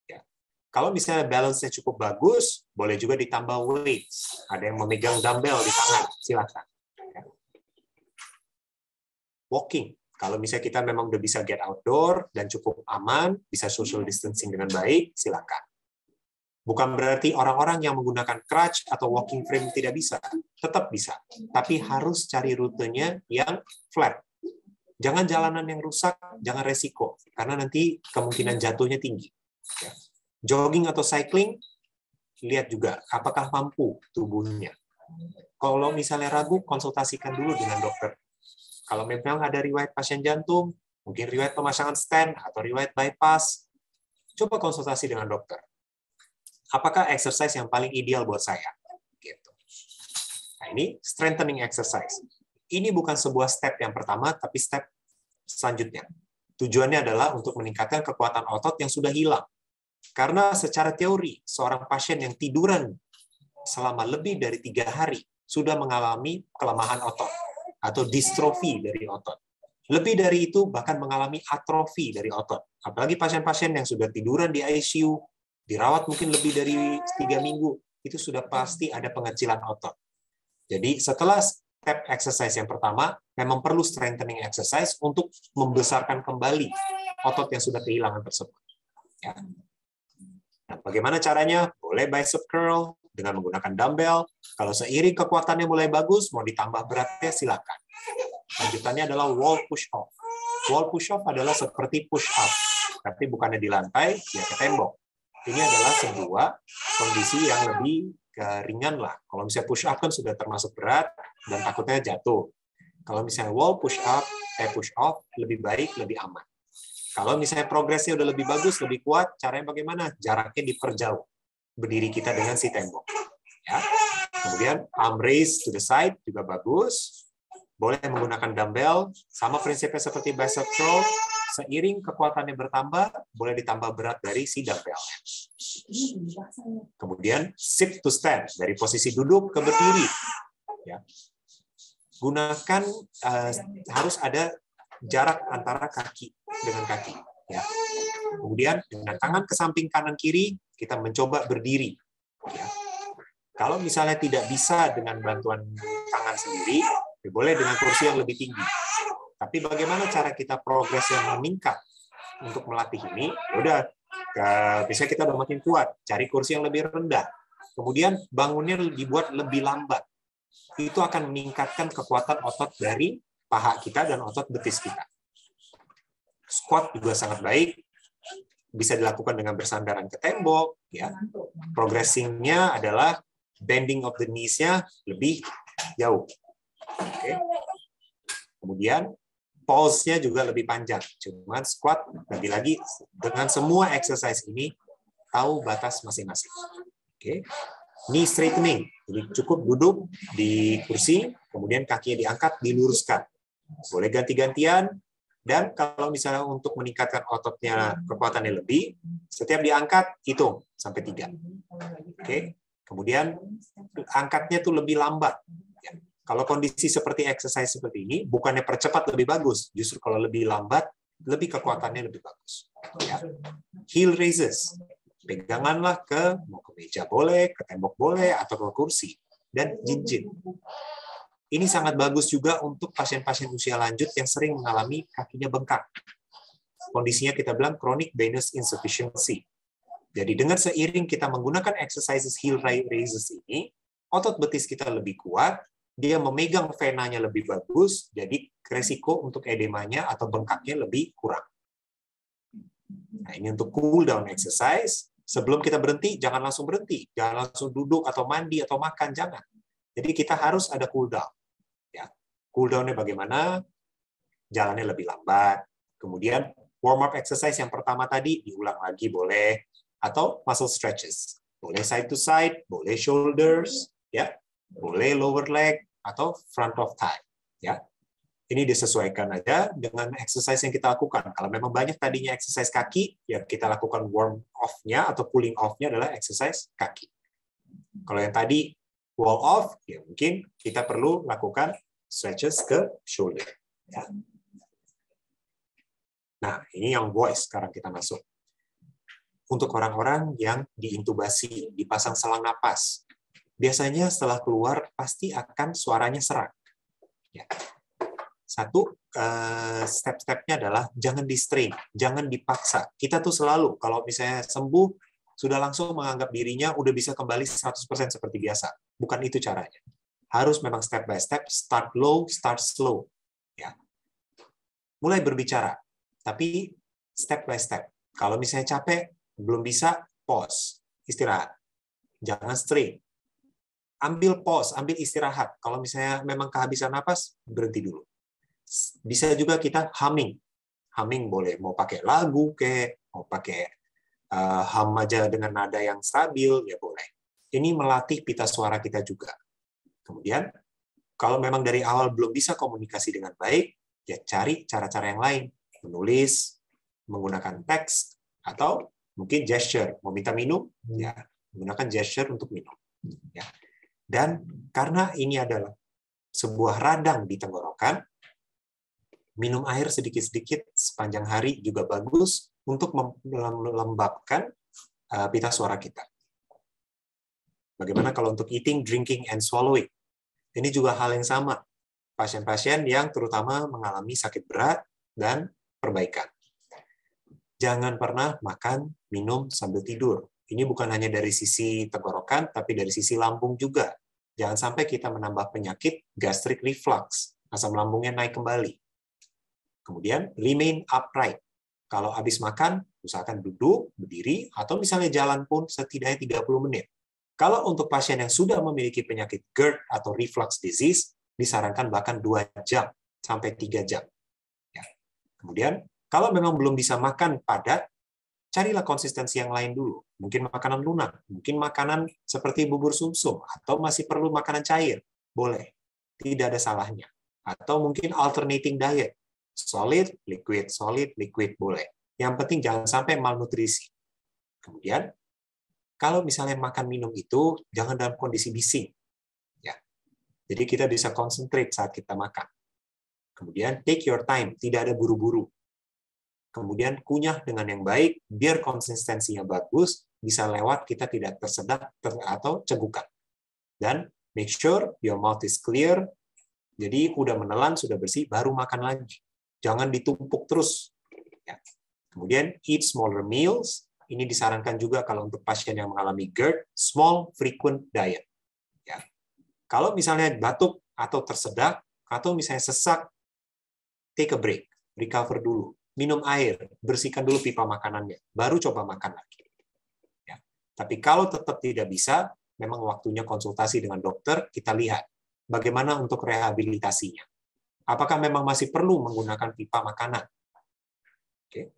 Ya. Kalau misalnya balance-nya cukup bagus, boleh juga ditambah weights. Ada yang memegang dumbbell di tangan, silakan. Ya. Walking. Kalau misalnya kita memang udah bisa get outdoor dan cukup aman, bisa social distancing dengan baik, silakan. Bukan berarti orang-orang yang menggunakan crutch atau walking frame tidak bisa. Tetap bisa. Tapi harus cari rutenya yang flat. Jangan jalanan yang rusak, jangan resiko. Karena nanti kemungkinan jatuhnya tinggi. Ya. Jogging atau cycling, lihat juga apakah mampu tubuhnya. Kalau misalnya ragu, konsultasikan dulu dengan dokter. Kalau memang ada riwayat pasien jantung, mungkin riwayat pemasangan stent atau riwayat bypass, coba konsultasi dengan dokter. Apakah exercise yang paling ideal buat saya? Gitu. Nah, ini strengthening exercise. Ini bukan sebuah step yang pertama, tapi step selanjutnya. Tujuannya adalah untuk meningkatkan kekuatan otot yang sudah hilang. Karena secara teori, seorang pasien yang tiduran selama lebih dari 3 hari sudah mengalami kelemahan otot atau distrofi dari otot. Lebih dari itu, bahkan mengalami atrofi dari otot. Apalagi pasien-pasien yang sudah tiduran di ICU, dirawat mungkin lebih dari 3 minggu, itu sudah pasti ada pengecilan otot. Jadi setelah step exercise yang pertama, memang perlu strengthening exercise untuk membesarkan kembali otot yang sudah kehilangan tersebut. Ya. Nah, bagaimana caranya? Boleh bicep curl dengan menggunakan dumbbell. Kalau seiring kekuatannya mulai bagus, mau ditambah beratnya silakan. Lanjutannya adalah wall push off. Wall push off adalah seperti push up, tapi bukannya di lantai, ya ke tembok. Ini adalah sebuah kondisi yang lebih ringan lah. Kalau misalnya push up kan sudah termasuk berat dan takutnya jatuh. Kalau misalnya wall push up, push off lebih baik, lebih aman. Kalau misalnya progresnya udah lebih bagus, lebih kuat, caranya bagaimana? Jaraknya diperjauh. Berdiri kita dengan si tembok. Ya. Kemudian arm raise to the side juga bagus. Boleh menggunakan dumbbell, sama prinsipnya seperti bicep curl. Seiring kekuatannya bertambah, boleh ditambah berat dari si dumbbell. Kemudian sit to stand, dari posisi duduk ke berdiri. Ya. Gunakan harus ada jarak antara kaki dengan kaki. Ya. Kemudian dengan tangan ke samping kanan kiri, kita mencoba berdiri. Ya. Kalau misalnya tidak bisa dengan bantuan tangan sendiri, boleh dengan kursi yang lebih tinggi. Tapi bagaimana cara kita progres yang meningkat untuk melatih ini? Udah, bisa kita udah makin kuat, cari kursi yang lebih rendah. Kemudian bangunnya dibuat lebih lambat. Itu akan meningkatkan kekuatan otot dari paha kita dan otot betis kita. Squat juga sangat baik, bisa dilakukan dengan bersandaran ke tembok. Ya. Progressing-nya adalah bending of the knees-nya lebih jauh. Oke. Kemudian pause-nya juga lebih panjang. Cuman squat, lagi-lagi dengan semua exercise ini, tahu batas masing-masing. Oke. Knee straightening. Jadi cukup duduk di kursi, kemudian kakinya diangkat, diluruskan. Boleh ganti-gantian, dan kalau misalnya untuk meningkatkan ototnya kekuatannya lebih, setiap diangkat, hitung sampai 3. Oke. Kemudian angkatnya tuh lebih lambat. Kalau kondisi seperti exercise seperti ini, bukannya percepat lebih bagus, justru kalau lebih lambat, lebih kekuatannya lebih bagus. Ya. Heel raises, peganganlah mau ke meja boleh, ke tembok boleh, atau ke kursi, dan jinjit. Ini sangat bagus juga untuk pasien-pasien usia lanjut yang sering mengalami kakinya bengkak. Kondisinya kita bilang chronic venous insufficiency. Jadi dengan seiring kita menggunakan exercises heel raises ini, otot betis kita lebih kuat, dia memegang venanya lebih bagus, jadi resiko untuk edemanya atau bengkaknya lebih kurang. Nah, ini untuk cool down exercise. Sebelum kita berhenti, jangan langsung berhenti. Jangan langsung duduk atau mandi atau makan, jangan. Jadi kita harus ada cool down. Ya. Cool down-nya bagaimana? Jalannya lebih lambat. Kemudian warm up exercise yang pertama tadi diulang lagi boleh, atau muscle stretches. Boleh side to side, boleh shoulders, ya. Boleh lower leg atau front of thigh, ya. Ini disesuaikan aja dengan exercise yang kita lakukan. Kalau memang banyak tadinya exercise kaki, ya kita lakukan warm off-nya atau cooling off-nya adalah exercise kaki. Kalau yang tadi wall off, ya mungkin kita perlu lakukan stretches ke shoulder. Ya. Nah, ini yang voice sekarang kita masuk. Untuk orang-orang yang diintubasi, dipasang selang napas, biasanya setelah keluar pasti akan suaranya serak. Ya. Satu, step-stepnya adalah jangan di-strain, jangan dipaksa. Kita tuh selalu, kalau misalnya sembuh, sudah langsung menganggap dirinya udah bisa kembali 100% seperti biasa. Bukan itu caranya. Harus memang step by step, start low, start slow. Ya. Mulai berbicara, tapi step by step. Kalau misalnya capek, belum bisa, pause, istirahat. Jangan strain. Ambil pause, ambil istirahat. Kalau misalnya memang kehabisan napas, berhenti dulu. Bisa juga kita humming. Humming boleh, mau pakai lagu, mau pakai hum aja dengan nada yang stabil, ya boleh. Ini melatih pita suara kita juga. Kemudian, kalau memang dari awal belum bisa komunikasi dengan baik, ya cari cara-cara yang lain. Menulis, menggunakan teks, atau mungkin gesture. Mau minta minum, ya menggunakan gesture untuk minum. Ya. Dan karena ini adalah sebuah radang di tenggorokan, minum air sedikit-sedikit sepanjang hari juga bagus untuk melembabkan pita suara kita. Bagaimana kalau untuk eating, drinking, and swallowing? Ini juga hal yang sama. Pasien-pasien yang terutama mengalami sakit berat dan perbaikan. Jangan pernah makan, minum sambil tidur. Ini bukan hanya dari sisi tenggorokan, tapi dari sisi lambung juga. Jangan sampai kita menambah penyakit gastric reflux, asam lambungnya naik kembali. Kemudian, remain upright. Kalau habis makan, usahakan duduk, berdiri, atau misalnya jalan pun setidaknya 30 menit. Kalau untuk pasien yang sudah memiliki penyakit GERD atau reflux disease, disarankan bahkan 2 jam sampai 3 jam. Ya. Kemudian, kalau memang belum bisa makan padat, carilah konsistensi yang lain dulu. Mungkin makanan lunak, mungkin makanan seperti bubur sumsum, atau masih perlu makanan cair. Boleh, tidak ada salahnya. Atau mungkin alternating diet. Solid, liquid, boleh. Yang penting jangan sampai malnutrisi. Kemudian, kalau misalnya makan minum itu, jangan dalam kondisi bising. Ya. Jadi kita bisa concentrate saat kita makan. Kemudian, take your time, tidak ada buru-buru. Kemudian, kunyah dengan yang baik, biar konsistensinya bagus, bisa lewat kita tidak tersedak atau cegukan. Dan make sure your mouth is clear, jadi udah menelan, sudah bersih, baru makan lagi. Jangan ditumpuk terus. Ya. Kemudian, eat smaller meals. Ini disarankan juga kalau untuk pasien yang mengalami GERD, small frequent diet. Ya. Kalau misalnya batuk atau tersedak, atau misalnya sesak, take a break, recover dulu, minum air, bersihkan dulu pipa makanannya, baru coba makan lagi. Ya. Tapi kalau tetap tidak bisa, memang waktunya konsultasi dengan dokter, kita lihat bagaimana untuk rehabilitasinya. Apakah memang masih perlu menggunakan pipa makanan? Oke.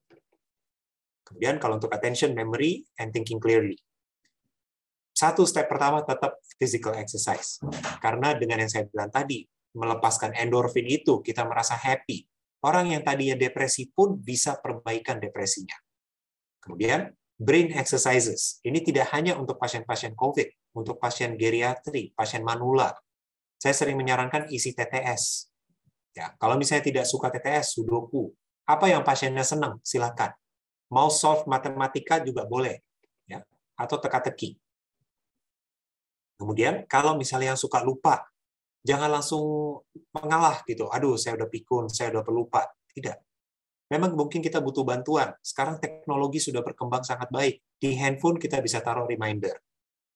Kemudian kalau untuk attention, memory, and thinking clearly. Satu step pertama tetap physical exercise. Karena dengan yang saya bilang tadi, melepaskan endorfin itu, kita merasa happy. Orang yang tadinya depresi pun bisa perbaikan depresinya. Kemudian, brain exercises. Ini tidak hanya untuk pasien-pasien COVID, untuk pasien geriatri, pasien manula. Saya sering menyarankan isi TTS. Ya, kalau misalnya tidak suka TTS, sudoku, apa yang pasiennya senang, silakan. Mau solve matematika juga boleh, ya, atau teka-teki. Kemudian, kalau misalnya yang suka lupa, jangan langsung mengalah gitu. Aduh, saya udah pikun, saya udah pelupa. Tidak. Memang mungkin kita butuh bantuan. Sekarang teknologi sudah berkembang sangat baik. Di handphone kita bisa taruh reminder.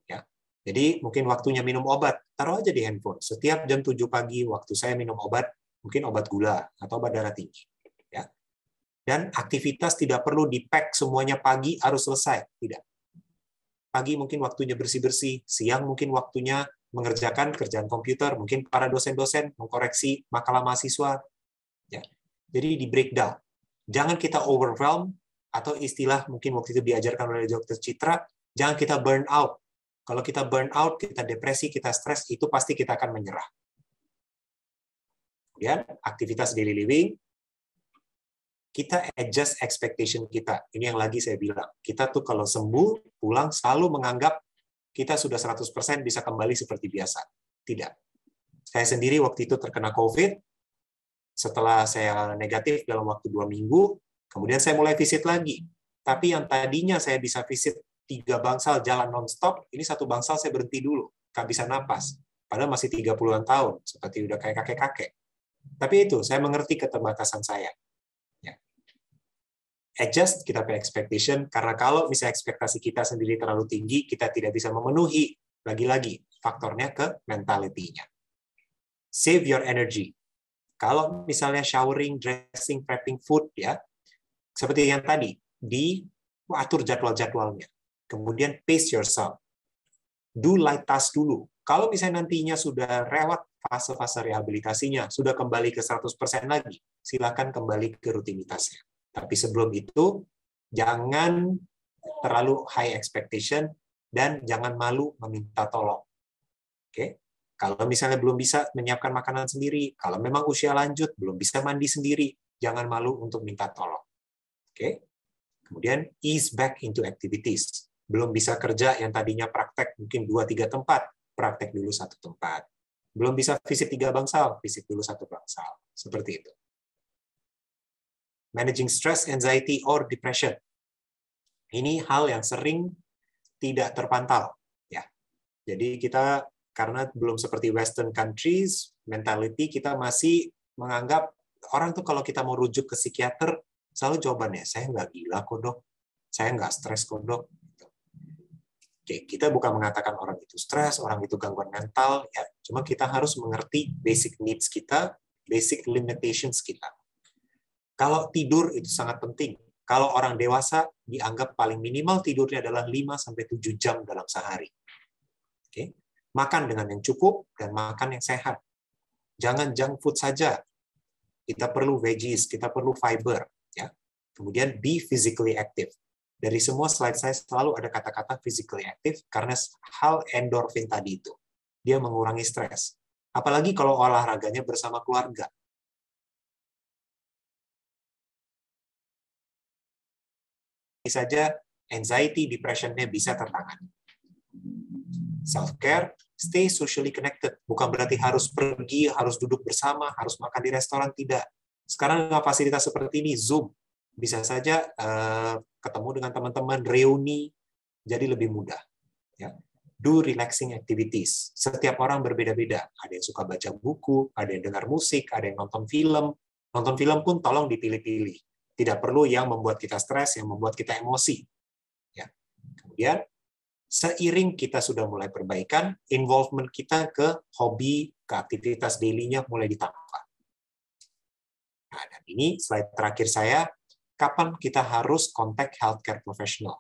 Ya. Jadi mungkin waktunya minum obat, taruh aja di handphone. Setiap jam 7 pagi waktu saya minum obat, mungkin obat gula atau obat darah tinggi. Ya. Dan aktivitas tidak perlu di-pack semuanya pagi harus selesai. Tidak. Pagi mungkin waktunya bersih-bersih, siang mungkin waktunya mengerjakan kerjaan komputer, mungkin para dosen-dosen mengkoreksi makalah mahasiswa. Ya. Jadi di breakdown. Jangan kita overwhelm, atau istilah mungkin waktu itu diajarkan oleh Dr. Citra, jangan kita burn out. Kalau kita burn out, kita depresi, kita stres, itu pasti kita akan menyerah. Kemudian, aktivitas daily living, kita adjust expectation kita. Ini yang lagi saya bilang. Kita tuh kalau sembuh, pulang, selalu menganggap kita sudah 100% bisa kembali seperti biasa. Tidak. Saya sendiri waktu itu terkena COVID, setelah saya negatif dalam waktu 2 minggu, kemudian saya mulai visit lagi. Tapi yang tadinya saya bisa visit 3 bangsal jalan non-stop, ini 1 bangsal saya berhenti dulu, nggak bisa napas. Padahal masih 30-an tahun, seperti udah kayak kakek-kakek. Tapi itu, saya mengerti keterbatasan saya. Ya. Adjust kita pay expectation, karena kalau misalnya ekspektasi kita sendiri terlalu tinggi, kita tidak bisa memenuhi. Lagi-lagi, faktornya ke mentality-nya. Save your energy. Kalau misalnya showering, dressing, prepping food, ya seperti yang tadi, diatur jadwal-jadwalnya. Kemudian pace yourself. Do light task dulu. Kalau misalnya nantinya sudah lewat fase-fase rehabilitasinya, sudah kembali ke 100% lagi, silakan kembali ke rutinitasnya. Tapi sebelum itu, jangan terlalu high expectation dan jangan malu meminta tolong. Oke? Kalau misalnya belum bisa menyiapkan makanan sendiri, kalau memang usia lanjut, belum bisa mandi sendiri, jangan malu untuk minta tolong. Oke? Kemudian, ease back into activities. Belum bisa kerja yang tadinya praktek mungkin 2-3 tempat, praktek dulu 1 tempat. Belum bisa visit 3 bangsal, visit dulu 1 bangsal. Seperti itu. Managing stress, anxiety, or depression. Ini hal yang sering tidak terpantau. Ya. Jadi kita karena belum seperti Western countries, mentality kita masih menganggap orang tuh kalau kita mau rujuk ke psikiater, selalu jawabannya, saya nggak gila kok dok, saya nggak stres kok dok. Oke, kita bukan mengatakan orang itu stres, orang itu gangguan mental, ya. Cuma kita harus mengerti basic needs kita, basic limitations kita. Kalau tidur itu sangat penting. Kalau orang dewasa dianggap paling minimal tidurnya adalah 5-7 jam dalam sehari. Oke. Makan dengan yang cukup dan makan yang sehat. Jangan junk food saja. Kita perlu veggies, kita perlu fiber. Ya. Kemudian be physically active. Dari semua slide saya selalu ada kata-kata physically active karena hal endorfin tadi itu. Dia mengurangi stres. Apalagi kalau olahraganya bersama keluarga. Ini saja anxiety, depression-nya bisa tertangani. Self-care, stay socially connected. Bukan berarti harus pergi, harus duduk bersama, harus makan di restoran, tidak. Sekarang dengan fasilitas seperti ini, Zoom, bisa saja ketemu dengan teman-teman, reuni, jadi lebih mudah. Ya. Do relaxing activities. Setiap orang berbeda-beda. Ada yang suka baca buku, ada yang dengar musik, ada yang nonton film. Nonton film pun tolong dipilih-pilih. Tidak perlu yang membuat kita stres, yang membuat kita emosi. Ya. Kemudian, seiring kita sudah mulai perbaikan, involvement kita ke hobi, ke aktivitas daily-nya mulai ditambah. Nah, dan ini slide terakhir saya, kapan kita harus kontak healthcare professional?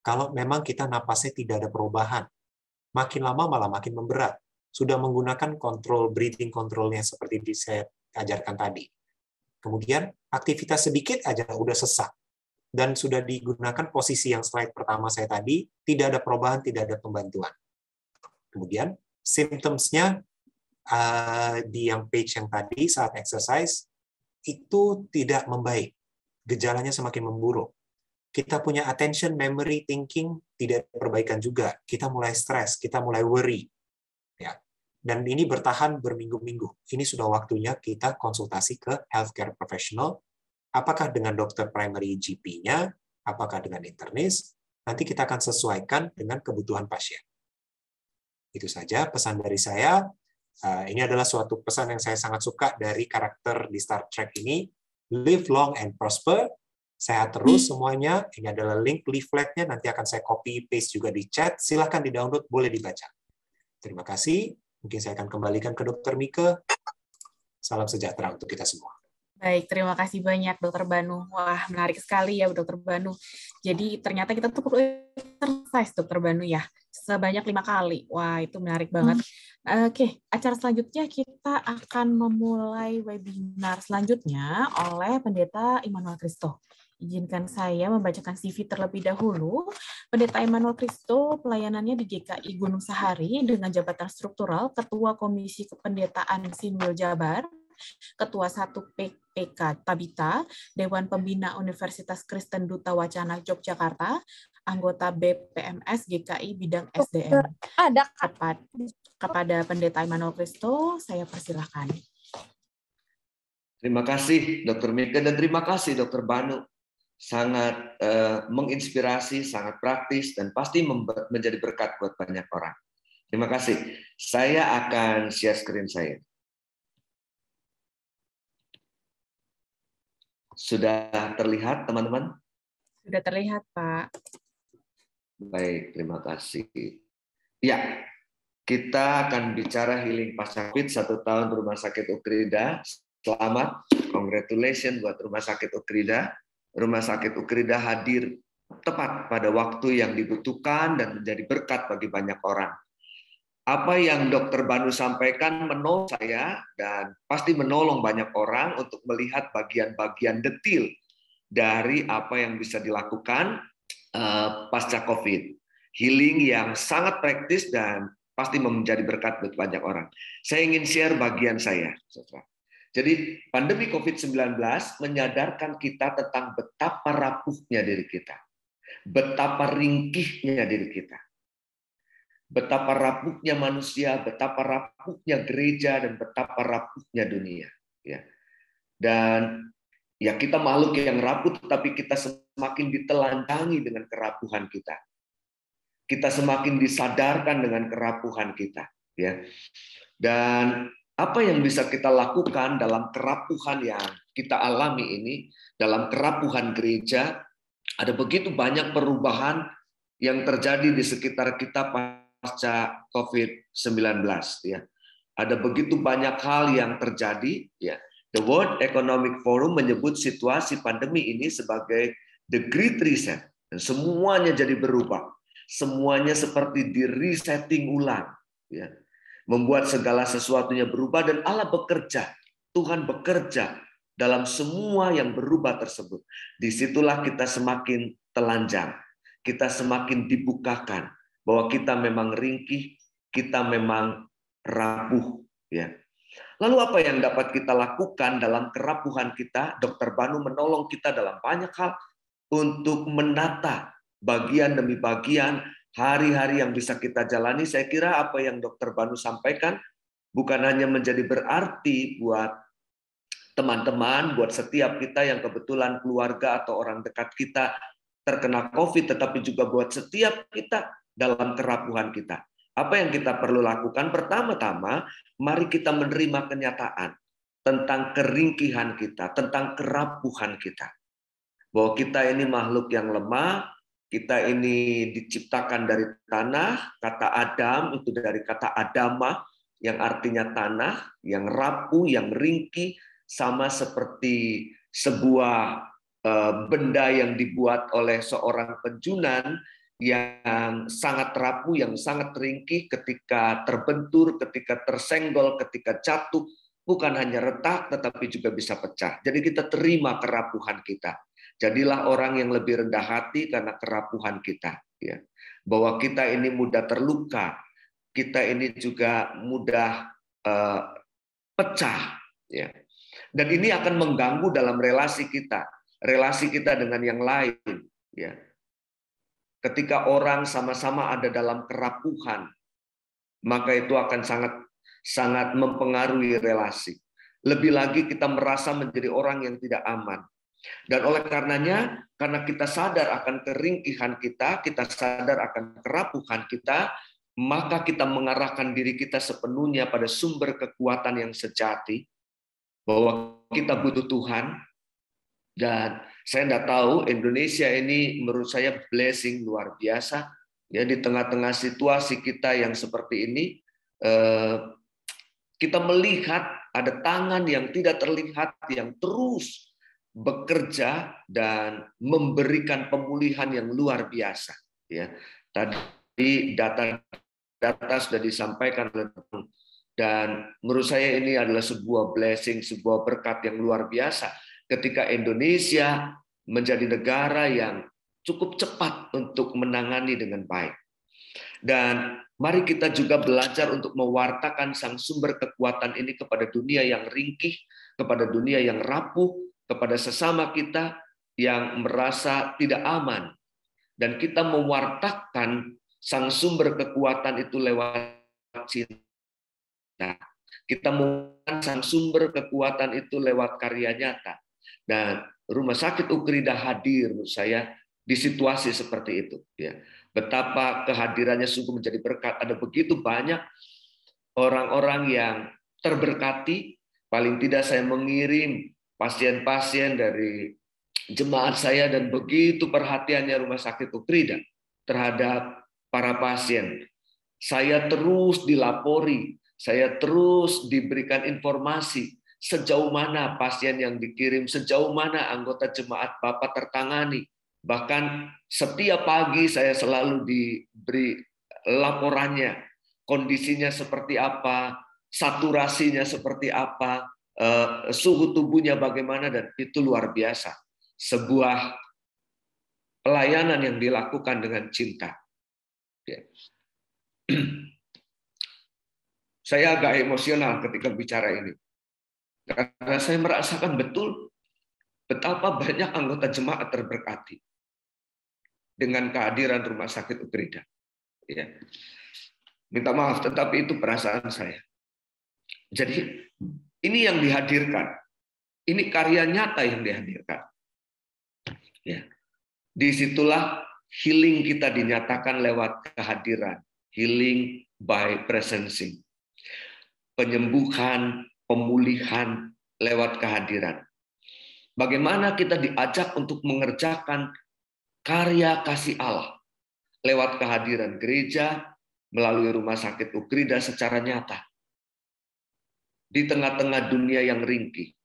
Kalau memang kita napasnya tidak ada perubahan, makin lama malah makin memberat. Sudah menggunakan kontrol breathing control-nya seperti saya ajarkan tadi. Kemudian aktivitas sedikit aja udah sesak. Dan sudah digunakan posisi yang slide pertama saya tadi, tidak ada perubahan, tidak ada pembantuan. Kemudian, symptoms-nya di yang page yang tadi saat exercise, itu tidak membaik. Gejalanya semakin memburuk. Kita punya attention, memory, thinking, tidak perbaikan juga. Kita mulai stres, kita mulai worry. Ya. Dan ini bertahan berminggu-minggu. Ini sudah waktunya kita konsultasi ke healthcare professional. Apakah dengan dokter primary GP-nya, apakah dengan internis, nanti kita akan sesuaikan dengan kebutuhan pasien. Itu saja pesan dari saya. Ini adalah suatu pesan yang saya sangat suka dari karakter di Star Trek ini. Live long and prosper. Sehat terus semuanya. Ini adalah link leafletnya, nanti akan saya copy paste juga di chat. Silahkan di-download, boleh dibaca. Terima kasih. Mungkin saya akan kembalikan ke Dr. Mika. Salam sejahtera untuk kita semua. Baik, terima kasih banyak Dr. Banu. Wah, menarik sekali ya Dr. Banu. Jadi ternyata kita tuh perlu exercise Dr. Banu ya, sebanyak 5 kali. Wah, itu menarik banget. Oke, acara selanjutnya kita akan memulai webinar selanjutnya oleh Pendeta Immanuel Christo. Izinkan saya membacakan CV terlebih dahulu. Pendeta Immanuel Christo pelayanannya di GKI Gunung Sahari dengan jabatan struktural Ketua Komisi Kependetaan Sinwil Jabar, Ketua 1 PPK Tabita, Dewan Pembina Universitas Kristen Duta Wacana Yogyakarta, anggota BPMS GKI bidang SDM. Kepada Pendeta Immanuel Christo, saya persilahkan. Terima kasih Dr. Mika dan terima kasih Dr. Banu. Sangat menginspirasi, sangat praktis, dan pasti menjadi berkat buat banyak orang. Terima kasih. Saya akan share screen saya. Sudah terlihat, teman-teman? Sudah terlihat, Pak. Baik, terima kasih. Ya, kita akan bicara healing pasca COVID 1 tahun Rumah Sakit Ukrida. Selamat, congratulations buat Rumah Sakit Ukrida. Rumah Sakit Ukrida hadir tepat pada waktu yang dibutuhkan dan menjadi berkat bagi banyak orang. Apa yang Dr. Banu sampaikan menolong saya dan pasti menolong banyak orang untuk melihat bagian-bagian detail dari apa yang bisa dilakukan pasca COVID. Healing yang sangat praktis dan pasti menjadi berkat buat banyak orang. Saya ingin share bagian saya. Jadi pandemi COVID-19 menyadarkan kita tentang betapa rapuhnya diri kita. Betapa ringkihnya diri kita. Betapa rapuhnya manusia, betapa rapuhnya gereja, dan betapa rapuhnya dunia. Ya. Dan ya kita makhluk yang rapuh, tetapi kita semakin ditelanjangi dengan kerapuhan kita. Kita semakin disadarkan dengan kerapuhan kita. Ya. Dan apa yang bisa kita lakukan dalam kerapuhan yang kita alami ini, dalam kerapuhan gereja, ada begitu banyak perubahan yang terjadi di sekitar kita pasca COVID-19 ya. Ada begitu banyak hal yang terjadi ya. The World Economic Forum menyebut situasi pandemi ini sebagai the Great Reset dan semuanya jadi berubah. Semuanya seperti di resetting ulang ya. Membuat segala sesuatunya berubah dan Allah bekerja. Tuhan bekerja dalam semua yang berubah tersebut. Disitulah kita semakin telanjang. Kita semakin dibukakan bahwa kita memang ringkih, kita memang rapuh. Ya. Lalu apa yang dapat kita lakukan dalam kerapuhan kita? Dr. Banu menolong kita dalam banyak hal untuk menata bagian demi bagian hari-hari yang bisa kita jalani. Saya kira apa yang Dr. Banu sampaikan bukan hanya menjadi berarti buat teman-teman, buat setiap kita yang kebetulan keluarga atau orang dekat kita terkena COVID, tetapi juga buat setiap kita dalam kerapuhan kita. Apa yang kita perlu lakukan? Pertama-tama, mari kita menerima kenyataan tentang keringkihan kita, tentang kerapuhan kita. Bahwa kita ini makhluk yang lemah, kita ini diciptakan dari tanah, kata Adam itu dari kata Adama, yang artinya tanah, yang rapuh, yang ringkih, sama seperti sebuah benda yang dibuat oleh seorang penjunan yang sangat rapuh, yang sangat ringkih ketika terbentur, ketika tersenggol, ketika jatuh, bukan hanya retak tetapi juga bisa pecah. Jadi kita terima kerapuhan kita. Jadilah orang yang lebih rendah hati karena kerapuhan kita, ya. Bahwa kita ini mudah terluka, kita ini juga mudah pecah, ya. Dan ini akan mengganggu dalam relasi kita dengan yang lain, ya. Ketika orang sama-sama ada dalam kerapuhan, maka itu akan sangat mempengaruhi relasi. Lebih lagi kita merasa menjadi orang yang tidak aman. Dan oleh karenanya, karena kita sadar akan keringkihan kita sadar akan kerapuhan kita, maka kita mengarahkan diri kita sepenuhnya pada sumber kekuatan yang sejati, bahwa kita butuh Tuhan, Dan saya tidak tahu, Indonesia ini menurut saya blessing luar biasa. Ya, di tengah-tengah situasi kita yang seperti ini, kita melihat ada tangan yang tidak terlihat yang terus bekerja dan memberikan pemulihan yang luar biasa. Ya, tadi data sudah disampaikan dan menurut saya ini adalah sebuah blessing, sebuah berkat yang luar biasa ketika Indonesia menjadi negara yang cukup cepat untuk menangani dengan baik. Dan mari kita juga belajar untuk mewartakan sang sumber kekuatan ini kepada dunia yang ringkih, kepada dunia yang rapuh, kepada sesama kita yang merasa tidak aman. Dan kita mewartakan sang sumber kekuatan itu lewat cinta. Kita mewartakan sang sumber kekuatan itu lewat karya nyata. Dan Rumah Sakit Ukrida hadir menurut saya di situasi seperti itu. Ya. Betapa kehadirannya sungguh menjadi berkat. Ada begitu banyak orang-orang yang terberkati. Paling tidak saya mengirim pasien-pasien dari jemaat saya dan begitu perhatiannya Rumah Sakit Ukrida terhadap para pasien. Saya terus dilapori, saya terus diberikan informasi sejauh mana pasien yang dikirim, sejauh mana anggota jemaat Bapak tertangani. Bahkan setiap pagi saya selalu diberi laporannya, kondisinya seperti apa, saturasinya seperti apa, suhu tubuhnya bagaimana, dan itu luar biasa. Sebuah pelayanan yang dilakukan dengan cinta. Saya agak emosional ketika bicara ini. Karena saya merasakan betul betapa banyak anggota jemaat terberkati dengan kehadiran Rumah Sakit Ukrida. Ya. Minta maaf, tetapi itu perasaan saya. Jadi ini yang dihadirkan. Ini karya nyata yang dihadirkan. Ya. Disitulah healing kita dinyatakan lewat kehadiran. Healing by presencing. Penyembuhan, pemulihan lewat kehadiran. Bagaimana kita diajak untuk mengerjakan karya kasih Allah lewat kehadiran gereja melalui Rumah Sakit Ukrida secara nyata. Di tengah-tengah dunia yang ringkih,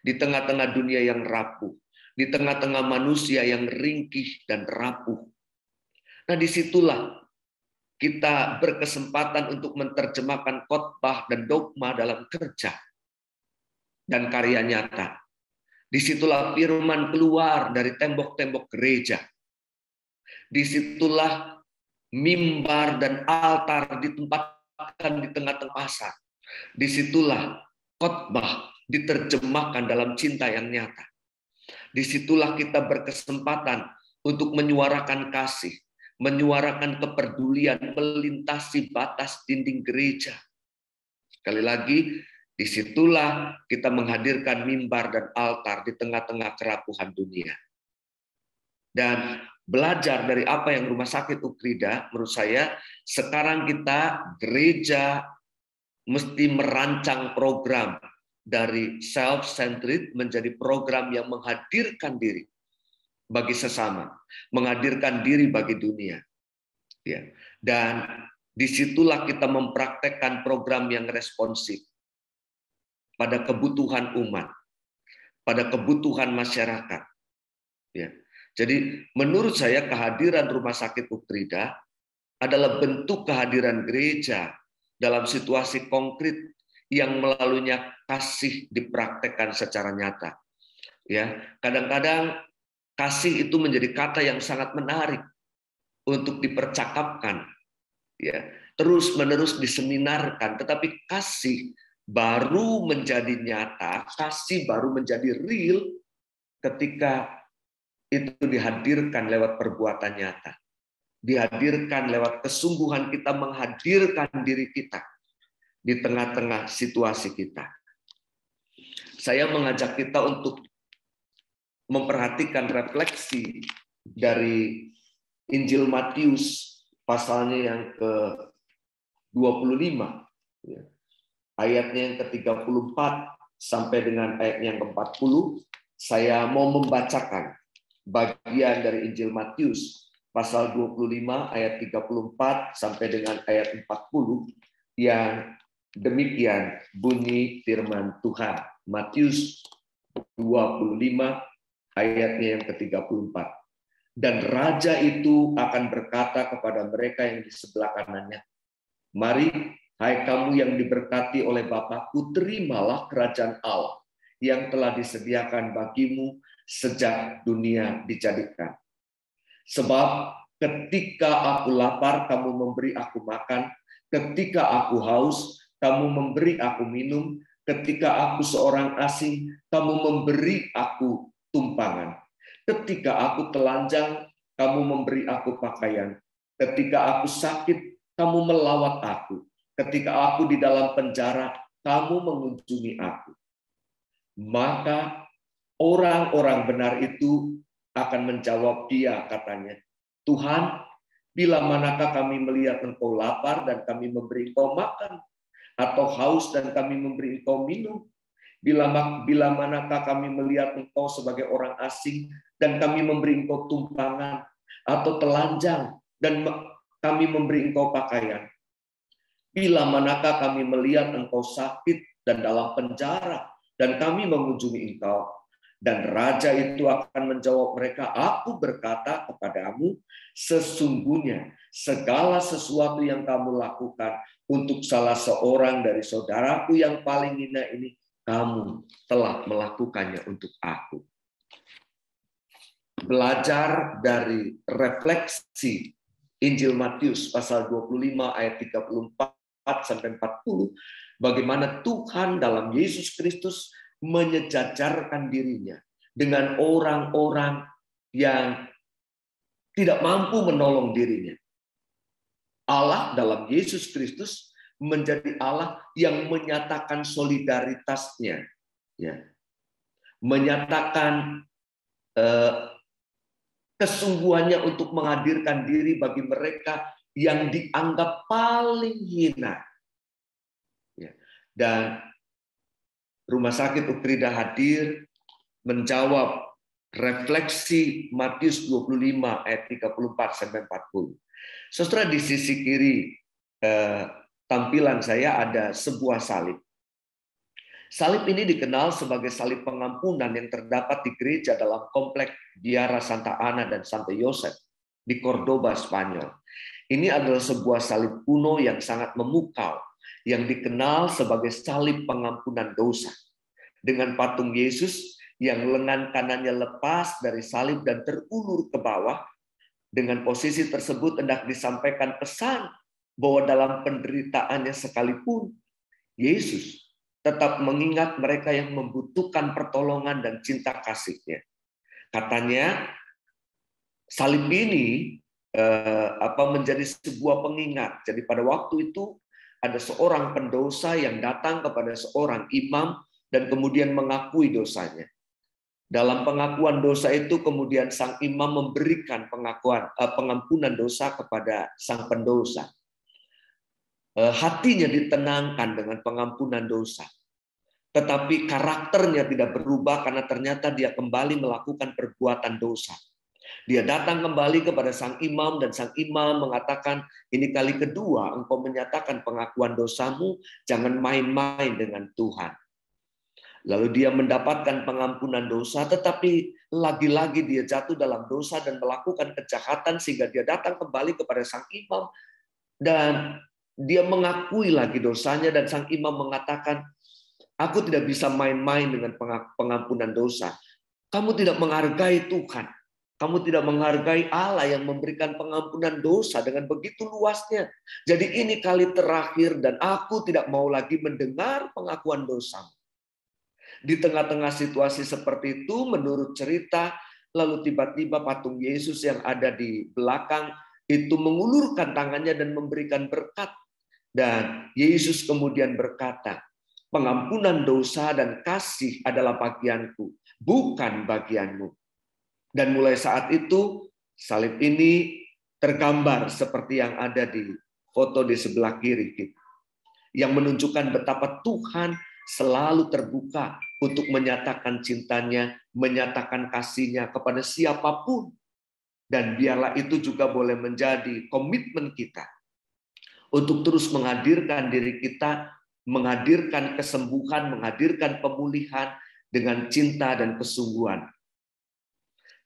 di tengah-tengah dunia yang rapuh, di tengah-tengah manusia yang ringkih dan rapuh. Nah, disitulah kita berkesempatan untuk menerjemahkan khotbah dan dogma dalam kerja dan karya nyata. Disitulah firman keluar dari tembok-tembok gereja. Disitulah mimbar dan altar ditempatkan di tengah-tengah pasar. Disitulah khotbah diterjemahkan dalam cinta yang nyata. Disitulah kita berkesempatan untuk menyuarakan kasih, menyuarakan kepedulian, melintasi batas dinding gereja. Sekali lagi, disitulah kita menghadirkan mimbar dan altar di tengah-tengah kerapuhan dunia. Dan belajar dari apa yang Rumah Sakit Ukrida, menurut saya, sekarang kita gereja mesti merancang program dari self-centered menjadi program yang menghadirkan diri bagi sesama, menghadirkan diri bagi dunia. Ya. Dan disitulah kita mempraktekkan program yang responsif pada kebutuhan umat, pada kebutuhan masyarakat. Ya. Jadi menurut saya kehadiran Rumah Sakit Ukrida adalah bentuk kehadiran gereja dalam situasi konkret yang melaluinya kasih dipraktekkan secara nyata. Ya, kadang-kadang kasih itu menjadi kata yang sangat menarik untuk dipercakapkan, ya, terus-menerus diseminarkan. Tetapi kasih baru menjadi nyata, kasih baru menjadi real ketika itu dihadirkan lewat perbuatan nyata. Dihadirkan lewat kesungguhan kita menghadirkan diri kita di tengah-tengah situasi kita. Saya mengajak kita untuk memperhatikan refleksi dari Injil Matius pasalnya yang ke-25, ayatnya yang ke-34 sampai dengan ayatnya yang ke-40. Saya mau membacakan bagian dari Injil Matius pasal 25 ayat 34 sampai dengan ayat 40 yang demikian bunyi firman Tuhan. Matius 25 ayatnya yang ke-34. Dan raja itu akan berkata kepada mereka yang di sebelah kanannya, "Mari, hai kamu yang diberkati oleh Bapa-Ku, terimalah kerajaan Allah yang telah disediakan bagimu sejak dunia dijadikan. Sebab ketika aku lapar, kamu memberi aku makan. Ketika aku haus, kamu memberi aku minum. Ketika aku seorang asing, kamu memberi aku tumpangan. Ketika aku telanjang, kamu memberi aku pakaian. Ketika aku sakit, kamu melawat aku. Ketika aku di dalam penjara, kamu mengunjungi aku." Maka orang-orang benar itu akan menjawab dia, katanya, "Tuhan, bila manakah kami melihat engkau lapar dan kami memberi engkau makan, atau haus dan kami memberi engkau minum? Bila manakah kami melihat engkau sebagai orang asing dan kami memberi engkau tumpangan, atau telanjang dan kami memberi engkau pakaian? Bila manakah kami melihat engkau sakit dan dalam penjara dan kami mengunjungi engkau?" Dan raja itu akan menjawab mereka, "Aku berkata kepadamu, sesungguhnya segala sesuatu yang kamu lakukan untuk salah seorang dari saudaraku yang paling hina ini, kamu telah melakukannya untuk aku." Belajar dari refleksi Injil Matius pasal 25 ayat 34 sampai 40, bagaimana Tuhan dalam Yesus Kristus menyejajarkan dirinya dengan orang-orang yang tidak mampu menolong dirinya. Allah dalam Yesus Kristus menjadi Allah yang menyatakan solidaritasnya, ya, menyatakan kesungguhannya untuk menghadirkan diri bagi mereka yang dianggap paling hina. Ya. Dan Rumah Sakit Ukrida hadir menjawab refleksi Matius 25 ayat 34 sampai 40. Saudara, di sisi kiri tampilan saya ada sebuah salib. Salib ini dikenal sebagai salib pengampunan yang terdapat di gereja dalam komplek Biara Santa Ana dan Santo Yosef di Cordoba, Spanyol. Ini adalah sebuah salib kuno yang sangat memukau, yang dikenal sebagai salib pengampunan dosa. Dengan patung Yesus yang lengan kanannya lepas dari salib dan terulur ke bawah. Dengan posisi tersebut hendak disampaikan pesan bahwa dalam penderitaannya sekalipun, Yesus tetap mengingat mereka yang membutuhkan pertolongan dan cinta kasih-Nya. Katanya, salib ini menjadi sebuah pengingat. Jadi pada waktu itu ada seorang pendosa yang datang kepada seorang imam dan kemudian mengakui dosanya. Dalam pengakuan dosa itu kemudian sang imam memberikan pengampunan dosa kepada sang pendosa. Hatinya ditenangkan dengan pengampunan dosa. Tetapi karakternya tidak berubah karena ternyata dia kembali melakukan perbuatan dosa. Dia datang kembali kepada sang imam dan sang imam mengatakan, "Ini kali kedua engkau menyatakan pengakuan dosamu, jangan main-main dengan Tuhan." Lalu dia mendapatkan pengampunan dosa, tetapi lagi-lagi dia jatuh dalam dosa dan melakukan kejahatan sehingga dia datang kembali kepada sang imam dan dia mengakui lagi dosanya dan sang imam mengatakan, "Aku tidak bisa main-main dengan pengampunan dosa. Kamu tidak menghargai Tuhan. Kamu tidak menghargai Allah yang memberikan pengampunan dosa dengan begitu luasnya. Jadi ini kali terakhir dan aku tidak mau lagi mendengar pengakuan dosamu." Di tengah-tengah situasi seperti itu, menurut cerita, lalu tiba-tiba patung Yesus yang ada di belakang itu mengulurkan tangannya dan memberikan berkat. Dan Yesus kemudian berkata, "Pengampunan dosa dan kasih adalah bagianku, bukan bagianmu." Dan mulai saat itu, salib ini tergambar seperti yang ada di foto di sebelah kiri kita, yang menunjukkan betapa Tuhan selalu terbuka untuk menyatakan cintanya, menyatakan kasihnya kepada siapapun. Dan biarlah itu juga boleh menjadi komitmen kita untuk terus menghadirkan diri kita, menghadirkan kesembuhan, menghadirkan pemulihan dengan cinta dan kesungguhan.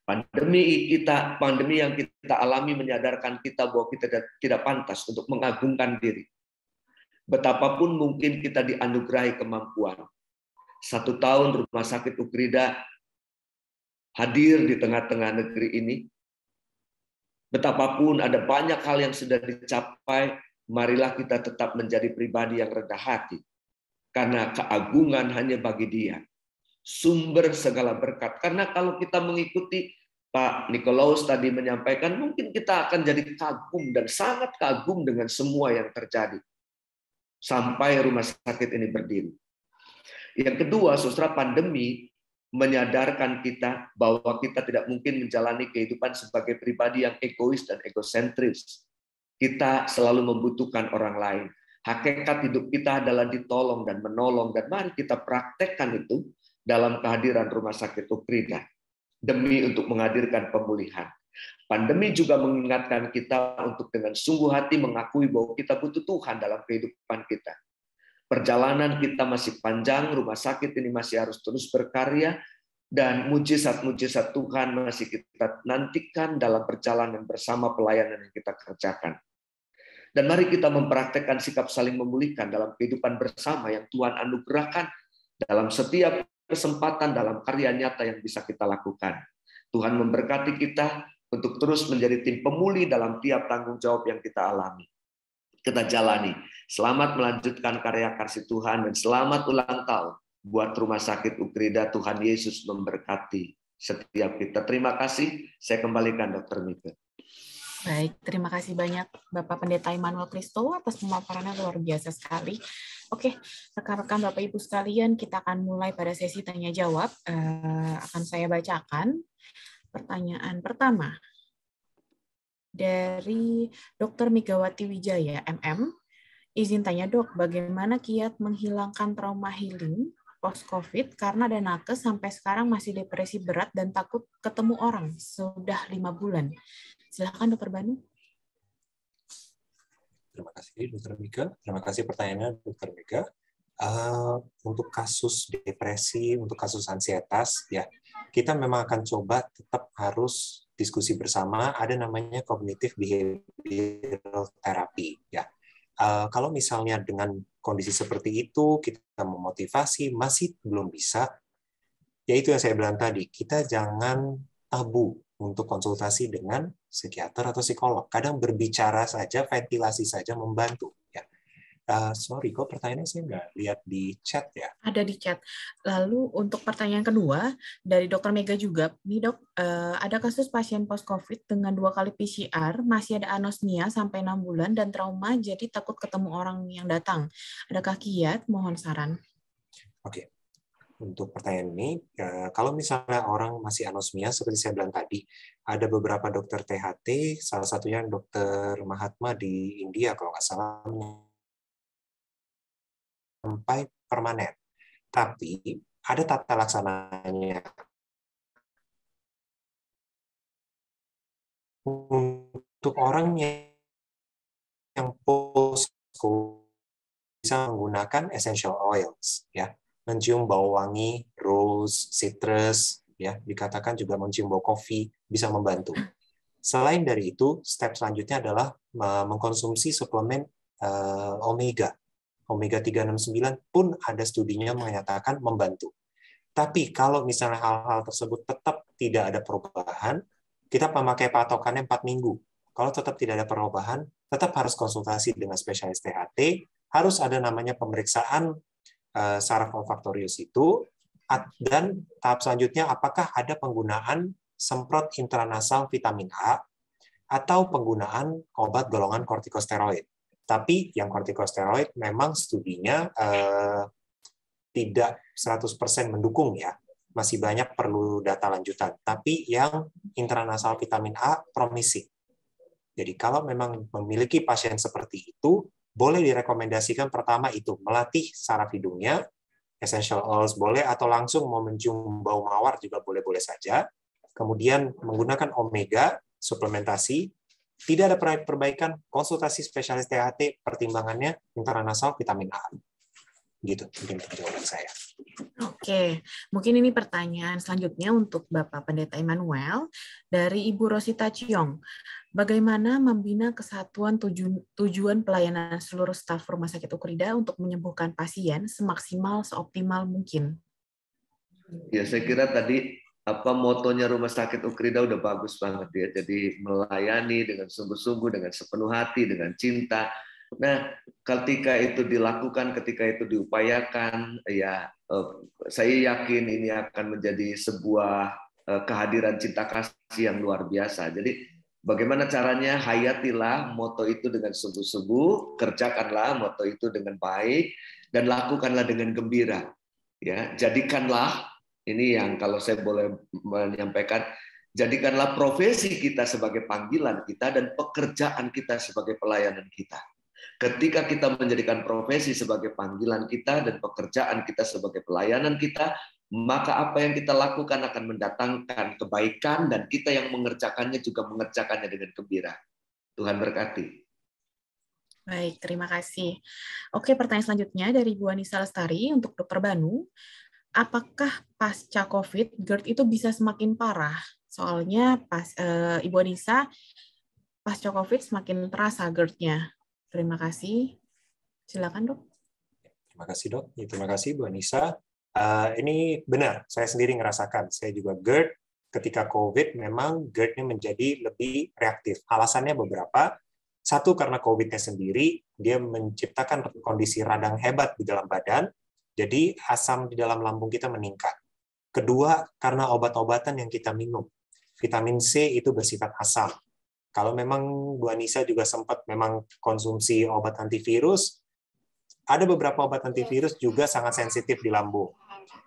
Pandemi yang kita alami menyadarkan kita bahwa kita tidak pantas untuk mengagungkan diri. Betapapun mungkin kita dianugerahi kemampuan. 1 tahun Rumah Sakit Ukrida hadir di tengah-tengah negeri ini. Betapapun ada banyak hal yang sudah dicapai, marilah kita tetap menjadi pribadi yang rendah hati. Karena keagungan hanya bagi Dia. Sumber segala berkat. Karena kalau kita mengikuti Pak Nikolaus tadi menyampaikan, mungkin kita akan jadi kagum dan sangat kagum dengan semua yang terjadi. Sampai rumah sakit ini berdiri. Yang kedua, saudara, pandemi menyadarkan kita bahwa kita tidak mungkin menjalani kehidupan sebagai pribadi yang egois dan egosentris. Kita selalu membutuhkan orang lain. Hakikat hidup kita adalah ditolong dan menolong, dan mari kita praktekkan itu dalam kehadiran Rumah Sakit Ukrida demi untuk menghadirkan pemulihan. Pandemi juga mengingatkan kita untuk dengan sungguh hati mengakui bahwa kita butuh Tuhan dalam kehidupan kita. Perjalanan kita masih panjang, rumah sakit ini masih harus terus berkarya, dan mujizat-mujizat Tuhan masih kita nantikan dalam perjalanan bersama pelayanan yang kita kerjakan. Dan mari kita mempraktekkan sikap saling memulihkan dalam kehidupan bersama yang Tuhan anugerahkan dalam setiap kesempatan dalam karya nyata yang bisa kita lakukan. Tuhan memberkati kita untuk terus menjadi tim pemulih dalam tiap tanggung jawab yang kita alami. Kita jalani. Selamat melanjutkan karya kasih Tuhan dan selamat ulang tahun buat Rumah Sakit Ukrida. Tuhan Yesus memberkati setiap kita. Terima kasih. Saya kembalikan Dr. Mika. Baik, terima kasih banyak Bapak Pendeta Immanuel Kristo atas pemaparannya luar biasa sekali. Oke, rekan-rekan Bapak Ibu sekalian, kita akan mulai pada sesi tanya jawab. Akan saya bacakan pertanyaan pertama dari Dr. Megawati Wijaya, MM. Izin tanya dok, bagaimana kiat menghilangkan trauma healing post-COVID karena ada nakes sampai sekarang masih depresi berat dan takut ketemu orang sudah 5 bulan. Silakan Dr. Banu. Terima kasih Dr. Mika. Terima kasih pertanyaannya Dr. Mika. Untuk kasus depresi, untuk kasus ansietas, ya kita memang akan coba tetap harus diskusi bersama. Ada namanya cognitive behavioral therapy, ya. Kalau misalnya dengan kondisi seperti itu kita memotivasi masih belum bisa, ya itu yang saya bilang tadi, kita jangan tabu untuk konsultasi dengan psikiater atau psikolog. Kadang berbicara saja, ventilasi saja membantu. Ya. Sorry, kok pertanyaannya saya nggak lihat di chat ya? Ada di chat. Lalu untuk pertanyaan kedua, dari Dr. Mega juga, nih dok, ada kasus pasien post-COVID dengan 2 kali PCR, masih ada anosmia sampai 6 bulan, dan trauma jadi takut ketemu orang yang datang. Adakah kiat? Mohon saran. Oke. Untuk pertanyaan ini, kalau misalnya orang masih anosmia, seperti saya bilang tadi, ada beberapa dokter THT, salah satunya Dr. Mahatma di India, kalau nggak salah, sampai permanen. Tapi ada tata laksananya. Untuk orang yang post-COVID bisa menggunakan essential oils, ya, mencium bau wangi, rose, citrus, ya, dikatakan juga mencium bau kopi bisa membantu. Selain dari itu, step selanjutnya adalah mengkonsumsi suplemen omega. Omega 369 pun ada studinya menyatakan membantu. Tapi kalau misalnya hal-hal tersebut tetap tidak ada perubahan, kita memakai patokannya 4 minggu. Kalau tetap tidak ada perubahan, tetap harus konsultasi dengan spesialis THT, harus ada namanya pemeriksaan saraf olfaktorius itu, dan tahap selanjutnya apakah ada penggunaan semprot intranasal vitamin A atau penggunaan obat golongan kortikosteroid. Tapi yang kortikosteroid memang studinya tidak 100% mendukung ya. Masih banyak perlu data lanjutan. Tapi yang intranasal vitamin A promising. Jadi kalau memang memiliki pasien seperti itu, boleh direkomendasikan pertama itu melatih saraf hidungnya, essential oils boleh, atau langsung mau mencium bau mawar juga boleh-boleh saja. Kemudian menggunakan omega, suplementasi, tidak ada perbaikan, konsultasi spesialis THT, pertimbangannya intranasal vitamin A. Gitu, mungkin jawaban saya. Oke, mungkin ini pertanyaan selanjutnya untuk Bapak Pendeta Emmanuel dari Ibu Rosita Ciong. Bagaimana membina kesatuan tujuan pelayanan seluruh staf Rumah Sakit Ukrida untuk menyembuhkan pasien semaksimal seoptimal mungkin? Ya, saya kira tadi motonya Rumah Sakit Ukrida udah bagus banget ya. Jadi melayani dengan sungguh-sungguh, dengan sepenuh hati, dengan cinta. Nah, ketika itu dilakukan, ketika itu diupayakan, ya saya yakin ini akan menjadi sebuah kehadiran cinta kasih yang luar biasa. Jadi bagaimana caranya? Hayatilah moto itu dengan sungguh-sungguh, kerjakanlah moto itu dengan baik, dan lakukanlah dengan gembira. Ya, jadikanlah, ini yang kalau saya boleh menyampaikan, jadikanlah profesi kita sebagai panggilan kita dan pekerjaan kita sebagai pelayanan kita. Ketika kita menjadikan profesi sebagai panggilan kita dan pekerjaan kita sebagai pelayanan kita, maka apa yang kita lakukan akan mendatangkan kebaikan dan kita yang mengerjakannya juga mengerjakannya dengan gembira. Tuhan berkati. Baik, terima kasih. Oke, pertanyaan selanjutnya dari Bu Anissa Lestari untuk Dr. Banu. Apakah pasca COVID GERD itu bisa semakin parah? Soalnya Ibu Anissa pasca COVID semakin terasa GERD-nya. Terima kasih. Silakan, Dok. Terima kasih, Dok. Ya, terima kasih, Bu Anissa. Ini benar, saya sendiri ngerasakan. Saya juga GERD. Ketika COVID, memang GERD-nya menjadi lebih reaktif. Alasannya beberapa. Satu, karena COVID-nya sendiri, dia menciptakan kondisi radang hebat di dalam badan, jadi asam di dalam lambung kita meningkat. Kedua, karena obat-obatan yang kita minum. Vitamin C itu bersifat asam. Kalau memang Bu Anissa juga sempat memang konsumsi obat antivirus, ada beberapa obat antivirus juga sangat sensitif di lambung.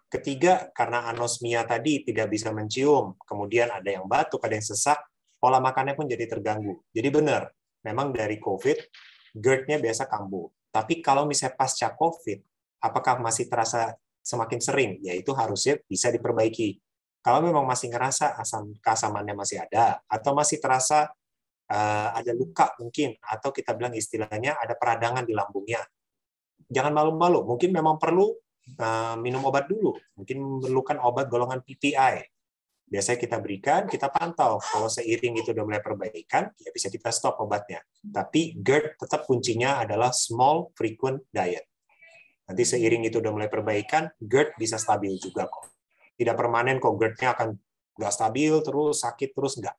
Ketiga, karena anosmia tadi tidak bisa mencium, kemudian ada yang batuk, ada yang sesak, pola makannya pun jadi terganggu. Jadi benar, memang dari COVID, GERD-nya biasa kambuh. Tapi kalau misalnya pasca COVID, apakah masih terasa semakin sering? Ya itu harusnya bisa diperbaiki. Kalau memang masih ngerasa keasamannya masih ada, atau masih terasa ada luka mungkin, atau kita bilang istilahnya ada peradangan di lambungnya. Jangan malu-malu, mungkin memang perlu minum obat dulu, mungkin memerlukan obat golongan PPI. Biasanya kita berikan, kita pantau. Kalau seiring itu udah mulai perbaikan, ya bisa kita stop obatnya. Tapi GERD tetap kuncinya adalah small frequent diet. Nanti seiring itu udah mulai perbaikan, GERD bisa stabil juga kok. Tidak permanen kok GERD-nya akan nggak stabil terus, sakit terus, nggak.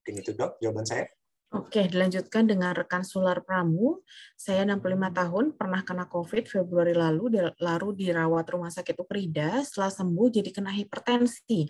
Mungkin itu, Dok, jawaban saya. Oke, dilanjutkan dengan rekan Sular Pramu. Saya 65 tahun, pernah kena COVID Februari lalu dirawat Rumah Sakit Ukrida. Setelah sembuh jadi kena hipertensi.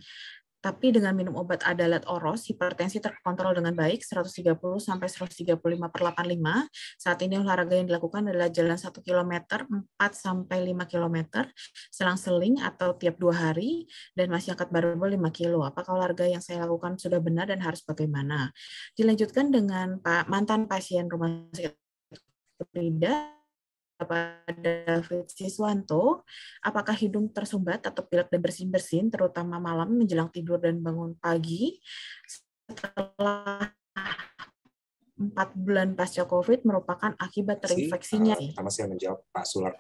Tapi dengan minum obat Adalat Oros, hipertensi terkontrol dengan baik 130 sampai 135/85. Saat ini olahraga yang dilakukan adalah jalan 1 km, 4 sampai 5 km, selang-seling atau tiap 2 hari, dan masih angkat barbel 5 kilo. Apakah olahraga yang saya lakukan sudah benar dan harus bagaimana? Dilanjutkan dengan mantan pasien Rumah Sakit Ukrida, Bapak David Siswanto, apakah hidung tersumbat atau pilek dan bersin-bersin, terutama malam menjelang tidur dan bangun pagi setelah 4 bulan pasca COVID merupakan akibat terinfeksinya? Pertama saya menjawab Pak Sular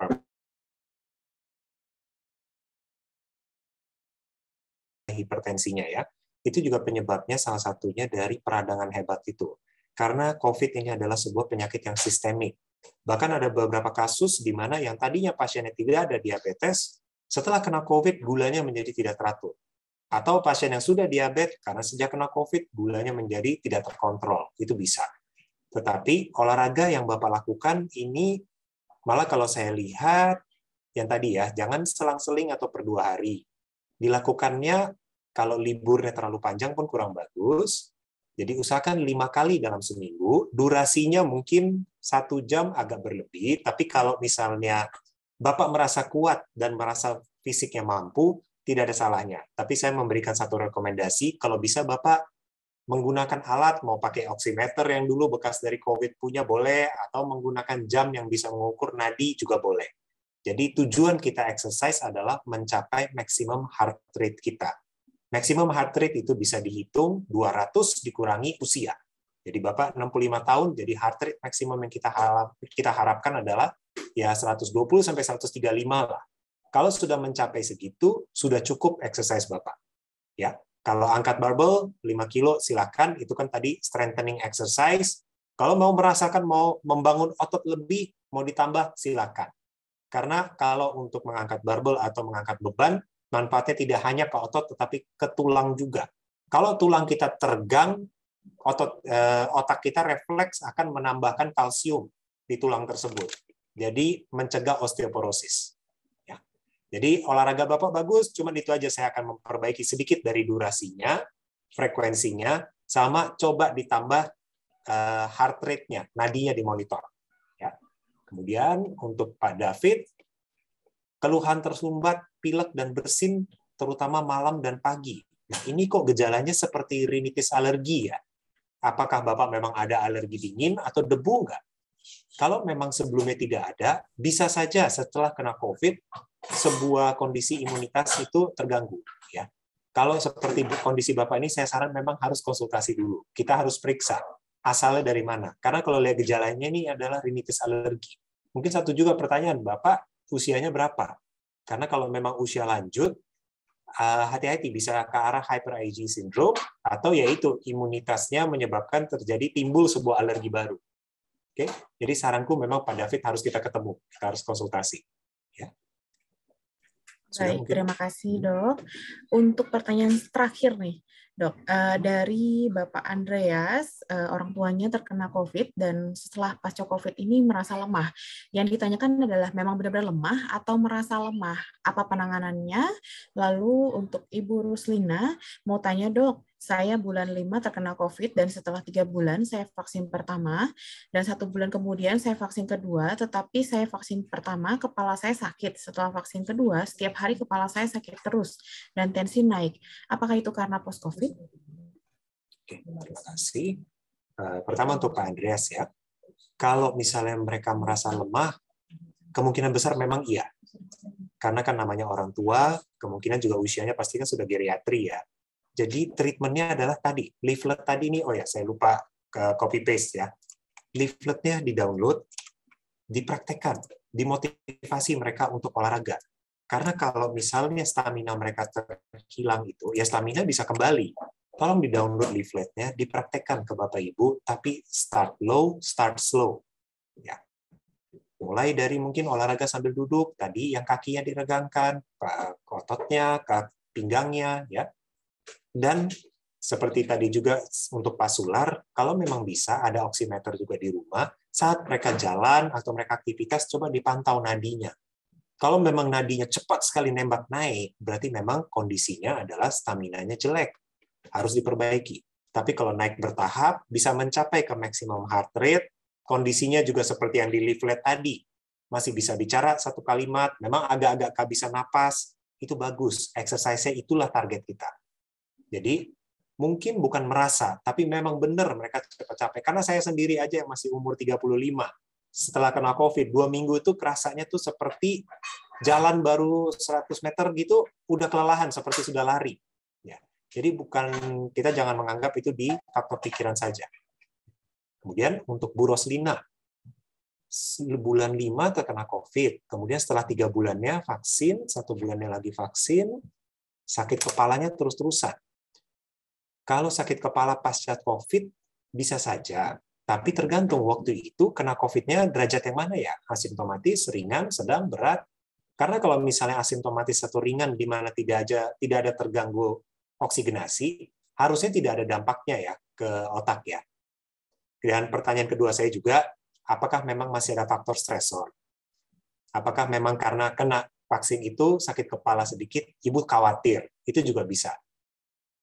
hipertensinya ya. Itu juga penyebabnya salah satunya dari peradangan hebat itu. Karena COVID ini adalah sebuah penyakit yang sistemik. Bahkan ada beberapa kasus di mana yang tadinya pasiennya tidak ada diabetes, setelah kena COVID, gulanya menjadi tidak teratur. Atau pasien yang sudah diabetes, karena sejak kena COVID, gulanya menjadi tidak terkontrol. Itu bisa. Tetapi olahraga yang Bapak lakukan ini, malah kalau saya lihat, yang tadi ya, jangan selang-seling atau per 2 hari. Dilakukannya, kalau liburnya terlalu panjang pun kurang bagus. Jadi usahakan 5 kali dalam seminggu, durasinya mungkin 1 jam agak berlebih, tapi kalau misalnya Bapak merasa kuat dan merasa fisiknya mampu, tidak ada salahnya. Tapi saya memberikan satu rekomendasi, kalau bisa Bapak menggunakan alat, mau pakai oximeter yang dulu bekas dari COVID punya boleh, atau menggunakan jam yang bisa mengukur nadi juga boleh. Jadi tujuan kita exercise adalah mencapai maximum heart rate kita. Maximum heart rate itu bisa dihitung 200 dikurangi usia. Jadi Bapak 65 tahun, jadi heart rate maksimum yang kita harapkan adalah ya 120 sampai 135 lah. Kalau sudah mencapai segitu, sudah cukup exercise Bapak. Ya, kalau angkat barbel 5 kilo silakan, itu kan tadi strengthening exercise. Kalau mau merasakan mau membangun otot lebih, mau ditambah silakan. Karena kalau untuk mengangkat barbel atau mengangkat beban, manfaatnya tidak hanya ke otot tetapi ke tulang juga. Kalau tulang kita tergang, otak kita refleks akan menambahkan kalsium di tulang tersebut. Jadi mencegah osteoporosis. Ya. Jadi olahraga Bapak bagus, cuma itu aja saya akan memperbaiki sedikit dari durasinya, frekuensinya, sama coba ditambah heart rate-nya, nadinya dimonitor. Ya. Kemudian untuk Pak David, keluhan tersumbat, pilek dan bersin, terutama malam dan pagi. Nah, ini kok gejalanya seperti rinitis alergi ya? Apakah Bapak memang ada alergi dingin atau debu enggak? Kalau memang sebelumnya tidak ada, bisa saja setelah kena COVID, sebuah kondisi imunitas itu terganggu. Ya. Kalau seperti kondisi Bapak ini, saya saran memang harus konsultasi dulu. Kita harus periksa asalnya dari mana. Karena kalau lihat gejalanya ini adalah rinitis alergi. Mungkin satu juga pertanyaan, Bapak usianya berapa? Karena kalau memang usia lanjut, hati-hati bisa ke arah hyper IgE syndrome atau yaitu imunitasnya menyebabkan terjadi timbul sebuah alergi baru. Oke, jadi saranku memang Pak David harus kita ketemu, kita harus konsultasi. Ya. Baik, terima kasih Dok. Untuk pertanyaan terakhir nih, Dok, dari Bapak Andreas, orang tuanya terkena COVID dan setelah pasca COVID ini merasa lemah. Yang ditanyakan adalah memang benar-benar lemah atau merasa lemah? Apa penanganannya? Lalu untuk Ibu Ruslina, mau tanya Dok, saya bulan 5 terkena COVID dan setelah 3 bulan saya vaksin pertama dan 1 bulan kemudian saya vaksin kedua, tetapi saya vaksin pertama kepala saya sakit. Setelah vaksin kedua, setiap hari kepala saya sakit terus dan tensi naik. Apakah itu karena post-COVID? Oke, terima kasih. Pertama untuk Pak Andreas ya. Kalau misalnya mereka merasa lemah, kemungkinan besar memang iya. Karena kan namanya orang tua, kemungkinan juga usianya pasti kan sudah geriatri ya. Jadi treatmentnya adalah tadi, leaflet tadi ini, oh ya saya lupa ke copy paste ya. Leafletnya di-download, dipraktekkan, dimotivasi mereka untuk olahraga. Karena kalau misalnya stamina mereka terhilang itu, ya stamina bisa kembali. Tolong di-download leafletnya, dipraktekkan ke Bapak Ibu, tapi start low, start slow. Ya. Mulai dari mungkin olahraga sambil duduk, tadi yang kakinya diregangkan, ototnya, pinggangnya, ya. Dan seperti tadi juga untuk Pak Sular, kalau memang bisa ada oximeter juga di rumah, saat mereka jalan atau mereka aktivitas, coba dipantau nadinya. Kalau memang nadinya cepat sekali nembak naik, berarti memang kondisinya adalah staminanya jelek. Harus diperbaiki. Tapi kalau naik bertahap, bisa mencapai ke maximum heart rate, kondisinya juga seperti yang di leaflet tadi. Masih bisa bicara satu kalimat, memang agak-agak kehabisan napas, itu bagus. Exercise-nya itulah target kita. Jadi mungkin bukan merasa, tapi memang benar mereka capek-capek. Karena saya sendiri aja yang masih umur 35, setelah kena COVID, 2 minggu itu kerasanya tuh seperti jalan baru 100 meter gitu, udah kelelahan, seperti sudah lari. Ya. Jadi bukan, kita jangan menganggap itu di faktor pikiran saja. Kemudian untuk Bu Roslina, bulan 5 terkena COVID, kemudian setelah 3 bulannya vaksin, 1 bulannya lagi vaksin, sakit kepalanya terus-terusan. Kalau sakit kepala pasca COVID, bisa saja. Tapi tergantung waktu itu kena COVID-nya derajat yang mana ya? Asimptomatis, ringan, sedang, berat. Karena kalau misalnya asimptomatis atau ringan di mana tidak ada terganggu oksigenasi, harusnya tidak ada dampaknya ya ke otak ya. Dan pertanyaan kedua saya juga, apakah memang masih ada faktor stresor? Apakah memang karena kena vaksin itu sakit kepala sedikit, ibu khawatir? Itu juga bisa.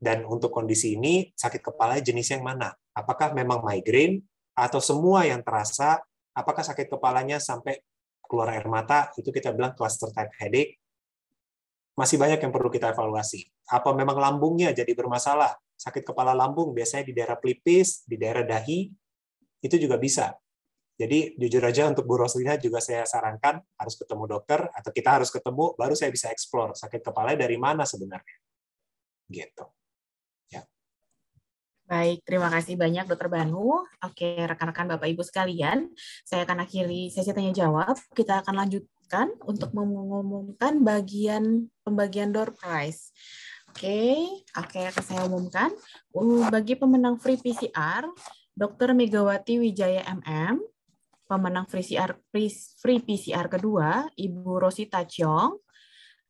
Dan untuk kondisi ini, sakit kepala jenis yang mana? Apakah memang migrain, atau semua yang terasa, apakah sakit kepalanya sampai keluar air mata, itu kita bilang cluster type headache. Masih banyak yang perlu kita evaluasi. Apa memang lambungnya jadi bermasalah? Sakit kepala lambung biasanya di daerah pelipis, di daerah dahi, itu juga bisa. Jadi jujur aja untuk Bu Roslina juga saya sarankan harus ketemu dokter atau kita harus ketemu baru saya bisa explore sakit kepala dari mana sebenarnya. Gitu. Ya. Baik, terima kasih banyak Dokter Banu. Oke, rekan-rekan Bapak Ibu sekalian, saya akan akhiri sesi tanya jawab. Kita akan lanjutkan untuk mengumumkan pembagian door prize. Oke, akan saya umumkan. Bagi pemenang free PCR, Dr. Megawati Wijaya MM. Pemenang free PCR kedua, Ibu Rosita Chiong.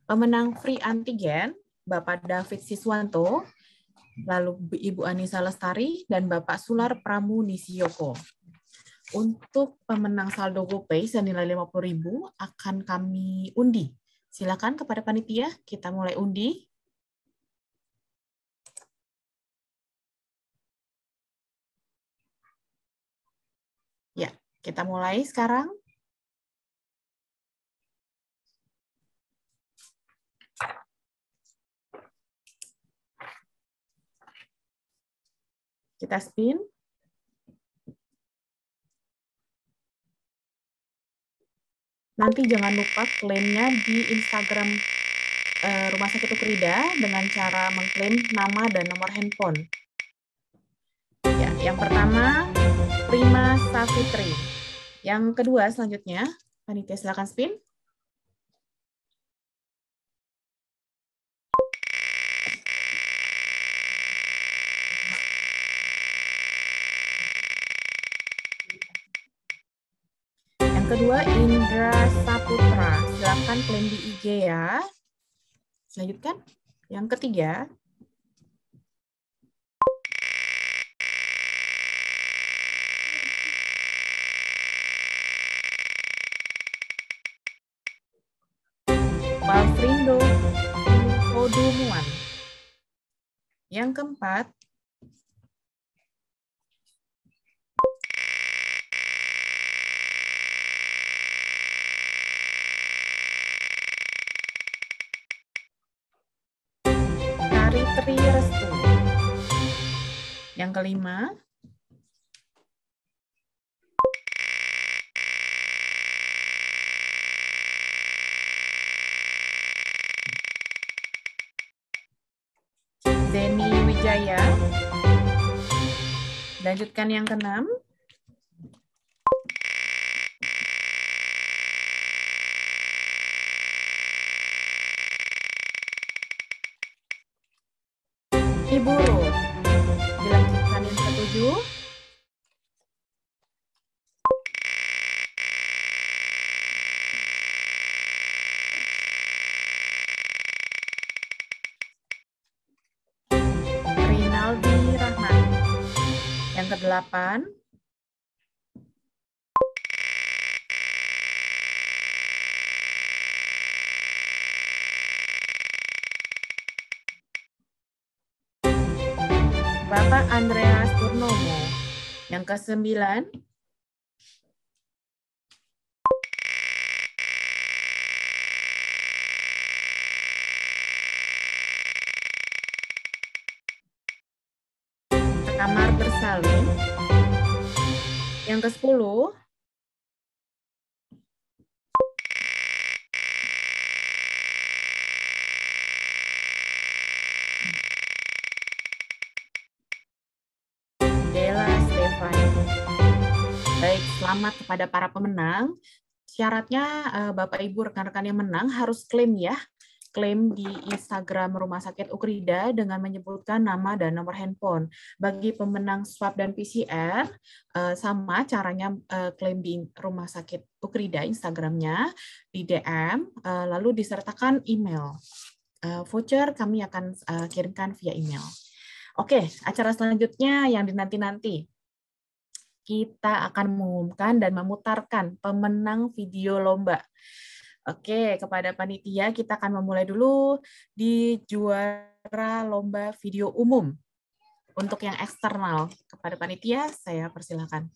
Pemenang free antigen, Bapak David Siswanto. Lalu Ibu Anissa Lestari dan Bapak Sular Pramunisiyoko. Untuk pemenang saldo GoPay senilai 50.000 akan kami undi. Silakan kepada panitia, kita mulai undi. Ya, kita mulai sekarang. Kita spin. Nanti jangan lupa klaimnya di Instagram Rumah Sakit Ukrida dengan cara mengklaim nama dan nomor handphone. Ya, yang pertama Prima Savitri. Yang kedua selanjutnya, panitia silakan spin. Yang kedua Indra Saputra. Silakan klaim di IG ya. Selanjutkan. Yang ketiga Walfrindo Hodumuan. Yang keempat Karitri Restu. Yang kelima Zeni Wijaya. Lanjutkan yang keenam. Ibu Ruth. Dilanjutkan yang ketujuh. Rinaldi Rahman. Yang kedelapan. Bapak Andreas Purnomo. Yang kesembilan. Kamar bersalin. Yang ke-10. Dela Stefani. Baik, selamat kepada para pemenang. Syaratnya Bapak Ibu rekan-rekan yang menang harus klaim ya. Klaim di Instagram Rumah Sakit Ukrida dengan menyebutkan nama dan nomor handphone. Bagi pemenang swab dan PCR, sama caranya klaim di Rumah Sakit Ukrida Instagramnya, di DM, lalu disertakan email. Voucher kami akan kirimkan via email. Oke, acara selanjutnya yang dinanti-nanti. Kita akan mengumumkan dan memutarkan pemenang video lomba. Oke, kepada panitia kita akan memulai dulu di juara lomba video umum. Untuk yang eksternal, kepada panitia saya persilakan.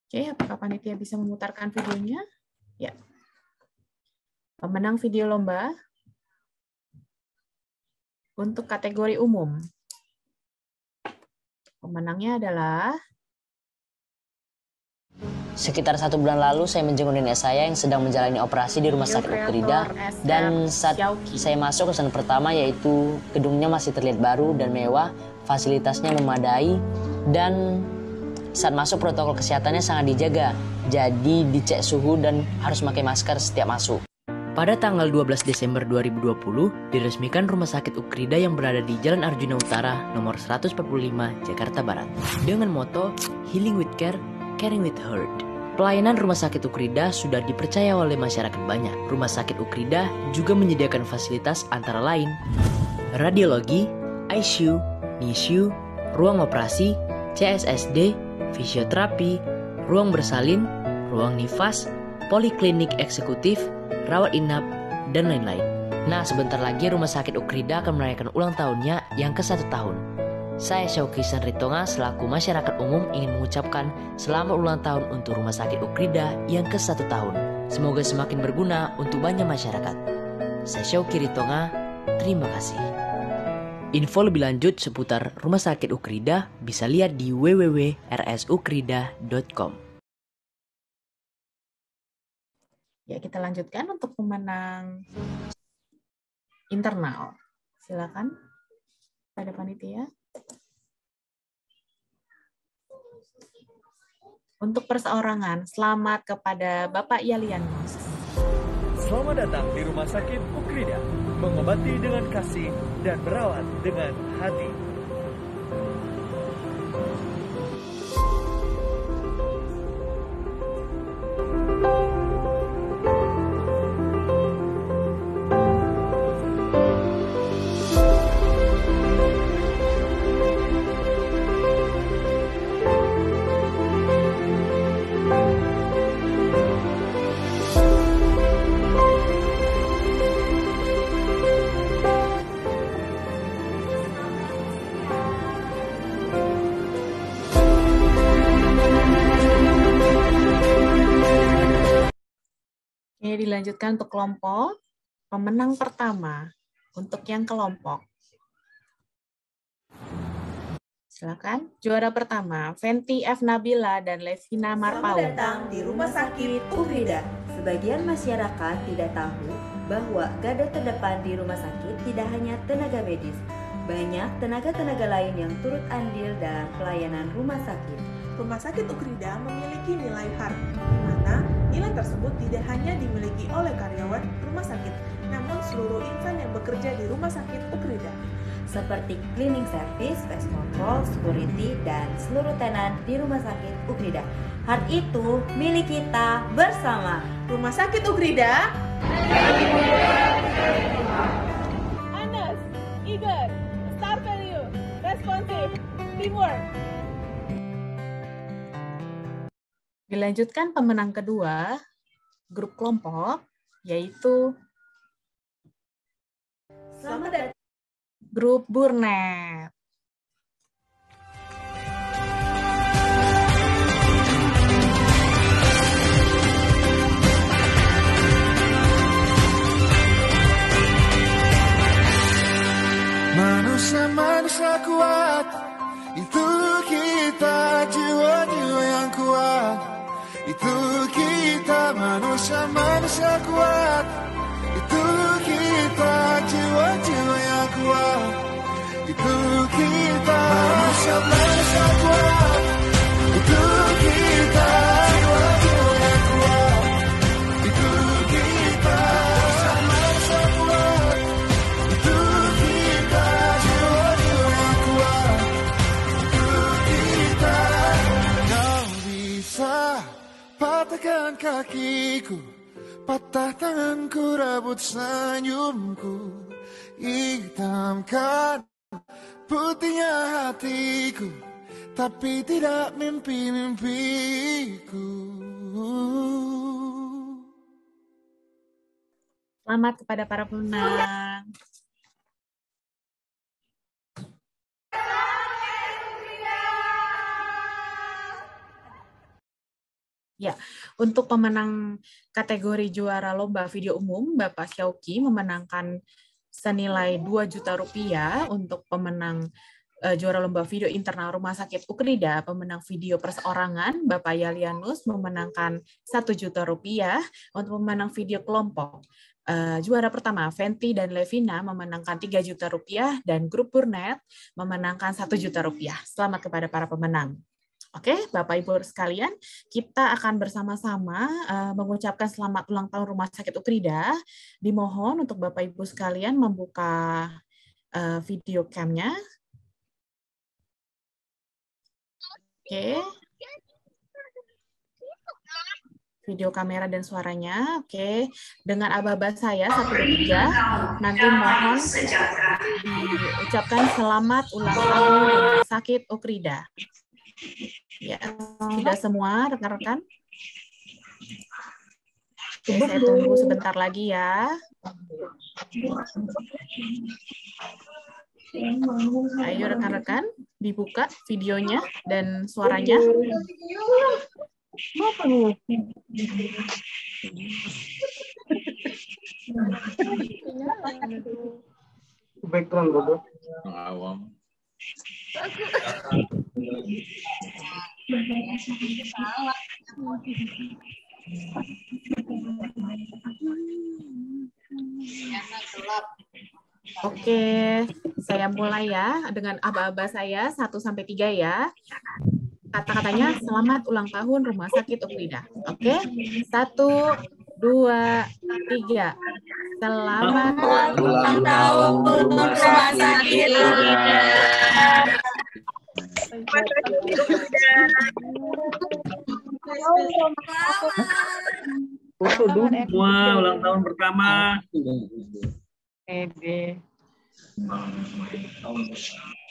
Oke, apakah panitia bisa memutarkan videonya? Ya. Pemenang video lomba untuk kategori umum. Pemenangnya adalah sekitar 1 bulan lalu saya menjenguk nenek saya yang sedang menjalani operasi di Rumah Sakit Ukrida, dan saat saya masuk kesan pertama yaitu gedungnya masih terlihat baru dan mewah, fasilitasnya memadai, dan saat masuk protokol kesehatannya sangat dijaga, jadi dicek suhu dan harus pakai masker setiap masuk. Pada tanggal 12 Desember 2020, diresmikan Rumah Sakit Ukrida yang berada di Jalan Arjuna Utara, nomor 145, Jakarta Barat. Dengan moto, Healing with Care, Caring with Heart. Pelayanan Rumah Sakit Ukrida sudah dipercaya oleh masyarakat banyak. Rumah Sakit Ukrida juga menyediakan fasilitas antara lain radiologi, ICU, NICU, ruang operasi, CSSD, fisioterapi, ruang bersalin, ruang nifas, poliklinik eksekutif, rawat inap, dan lain-lain. Nah, sebentar lagi Rumah Sakit Ukrida akan merayakan ulang tahunnya yang ke-1 tahun. Saya Syauki Sanritonga selaku masyarakat umum ingin mengucapkan selamat ulang tahun untuk Rumah Sakit Ukrida yang ke-1 tahun. Semoga semakin berguna untuk banyak masyarakat. Saya Syauki Ritonga, terima kasih. Info lebih lanjut seputar Rumah Sakit Ukrida bisa lihat di www.rsukrida.com. Ya, kita lanjutkan untuk pemenang internal. Silakan pada panitia. Untuk perseorangan, selamat kepada Bapak Yalianos. Selamat datang di Rumah Sakit Ukrida, mengobati dengan kasih dan merawat dengan hati. Oke, dilanjutkan untuk kelompok. Pemenang pertama untuk yang kelompok. Silakan. Juara pertama, Fenty F. Nabila dan Levina Marpau. Selamat datang di Rumah Sakit Ukrida. Sebagian masyarakat tidak tahu bahwa garda terdepan di rumah sakit tidak hanya tenaga medis. Banyak tenaga-tenaga lain yang turut andil dalam pelayanan rumah sakit. Rumah Sakit Ukrida memiliki nilai HARP, di mana nilai tersebut tidak hanya dimiliki oleh karyawan rumah sakit, namun seluruh insan yang bekerja di Rumah Sakit Ukrida. Seperti cleaning service, pest control, security, dan seluruh tenan di Rumah Sakit Ukrida. HARP itu milik kita bersama. Rumah Sakit Ukrida. Honest, eager, star value, responsive, teamwork. Dilanjutkan pemenang kedua, grup kelompok, yaitu Selamat datang. Grup Burnet. Manusia-manusia kuat, itu kita, jiwa-jiwa yang kuat. Itu kita, manusia-manusia kuat. Itu kita, jiwa-jiwa yang kuat. Itu kita, manusia-manusia kuat. Itu kita, jiwa-jiwa yang kuat. Itu kita, manusia-manusia kuat. Itu kita, jiwa-jiwa yang kuat. Itu kita. Kau bisa patahkan kakiku, patah tanganku, rabut senyumku, hitamkan putihnya hatiku, tapi tidak mimpi-mimpiku. Selamat kepada para pemenang. Ya, untuk pemenang kategori juara lomba video umum, Bapak Syauki memenangkan senilai 2 juta rupiah. Untuk pemenang juara lomba video internal Rumah Sakit Ukrida, pemenang video perseorangan, Bapak Yalianus memenangkan 1 juta rupiah. Untuk pemenang video kelompok, juara pertama Fenty dan Levina memenangkan 3 juta rupiah, dan grup Burnet memenangkan 1 juta rupiah. Selamat kepada para pemenang. Oke, Bapak Ibu sekalian, kita akan bersama-sama mengucapkan selamat ulang tahun Rumah Sakit Ukrida. Dimohon untuk Bapak Ibu sekalian membuka video cam-nya. Oke. Video kamera dan suaranya. Oke. Dengan aba-aba saya 1, 2, 3. Nanti mohon diucapkan selamat ulang tahun Rumah Sakit Ukrida. Ya, sudah semua rekan-rekan? Oke, saya tunggu sebentar lagi ya. Ayo rekan-rekan, dibuka videonya dan suaranya. Background dulu. Awam. Oke, saya mulai ya dengan aba-aba saya 1-3 ya. Kata-katanya selamat ulang tahun Rumah Sakit Ukrida. Oke, 1, 2, 3. Selamat ulang tahun Rumah Sakit Ukrida. Wah, ulang tahun pertama.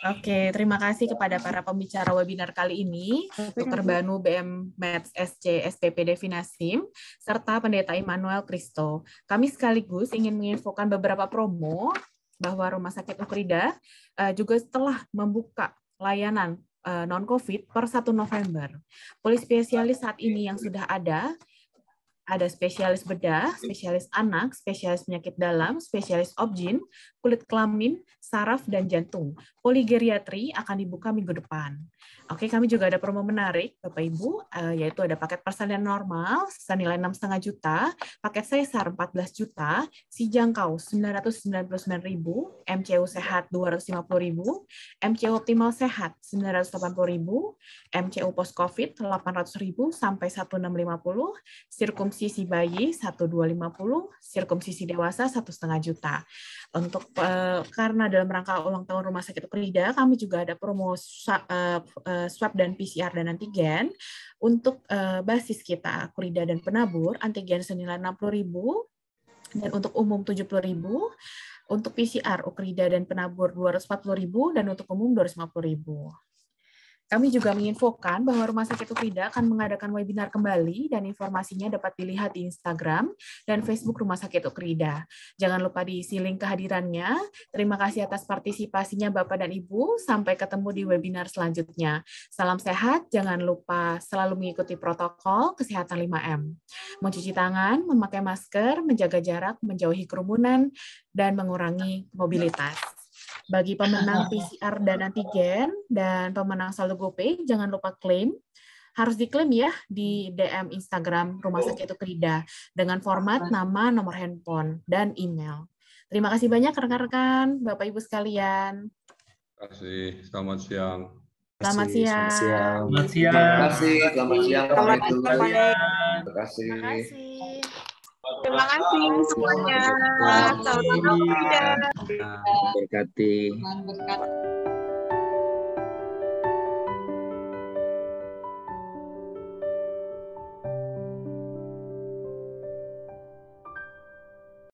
Oke, terima kasih kepada para pembicara webinar kali ini, Dr. Banu BM Meds SC SPP Devi Nasim, serta Pendeta Immanuel Kristo. Kami sekaligus ingin menginfokan beberapa promo bahwa Rumah Sakit Ukrida juga telah membuka layanan non-COVID per 1 November. Polispesialis saat ini yang sudah ada spesialis bedah, spesialis anak, spesialis penyakit dalam, spesialis obgyn, kulit kelamin, saraf, dan jantung. Poligeriatri akan dibuka minggu depan. Oke, kami juga ada promo menarik, Bapak Ibu, yaitu ada paket persalinan normal senilai 6,5 juta, paket sesar 14 juta, si jangkau 999.000, MCU sehat 250.000, MCU optimal sehat 980.000, MCU post COVID 800.000 sampai 1650, sirkumsisi bayi 1250, sirkumsisi dewasa 1,5 juta. Untuk karena dalam rangka ulang tahun Rumah Sakit Ukrida, kami juga ada promo swab dan PCR dan antigen. Untuk basis kita Ukrida dan penabur, antigen senilai 60.000 dan untuk umum 70.000. Untuk PCR Ukrida dan penabur 240.000 dan untuk umum 250.000. Kami juga menginfokan bahwa Rumah Sakit Ukrida akan mengadakan webinar kembali dan informasinya dapat dilihat di Instagram dan Facebook Rumah Sakit Ukrida. Jangan lupa diisi link kehadirannya. Terima kasih atas partisipasinya Bapak dan Ibu. Sampai ketemu di webinar selanjutnya. Salam sehat, jangan lupa selalu mengikuti protokol kesehatan 5M. Mencuci tangan, memakai masker, menjaga jarak, menjauhi kerumunan, dan mengurangi mobilitas. Bagi pemenang PCR dan antigen dan pemenang saldo GoPay, jangan lupa klaim. Harus diklaim ya di DM Instagram Rumah Sakit Ukrida dengan format nama, nomor handphone, dan email. Terima kasih banyak rekan-rekan, Bapak Ibu sekalian. Terima kasih. Selamat siang. Selamat siang. Selamat siang. Terima kasih. Selamat siang. Terima kasih. Terima kasih semuanya. Salam berkati.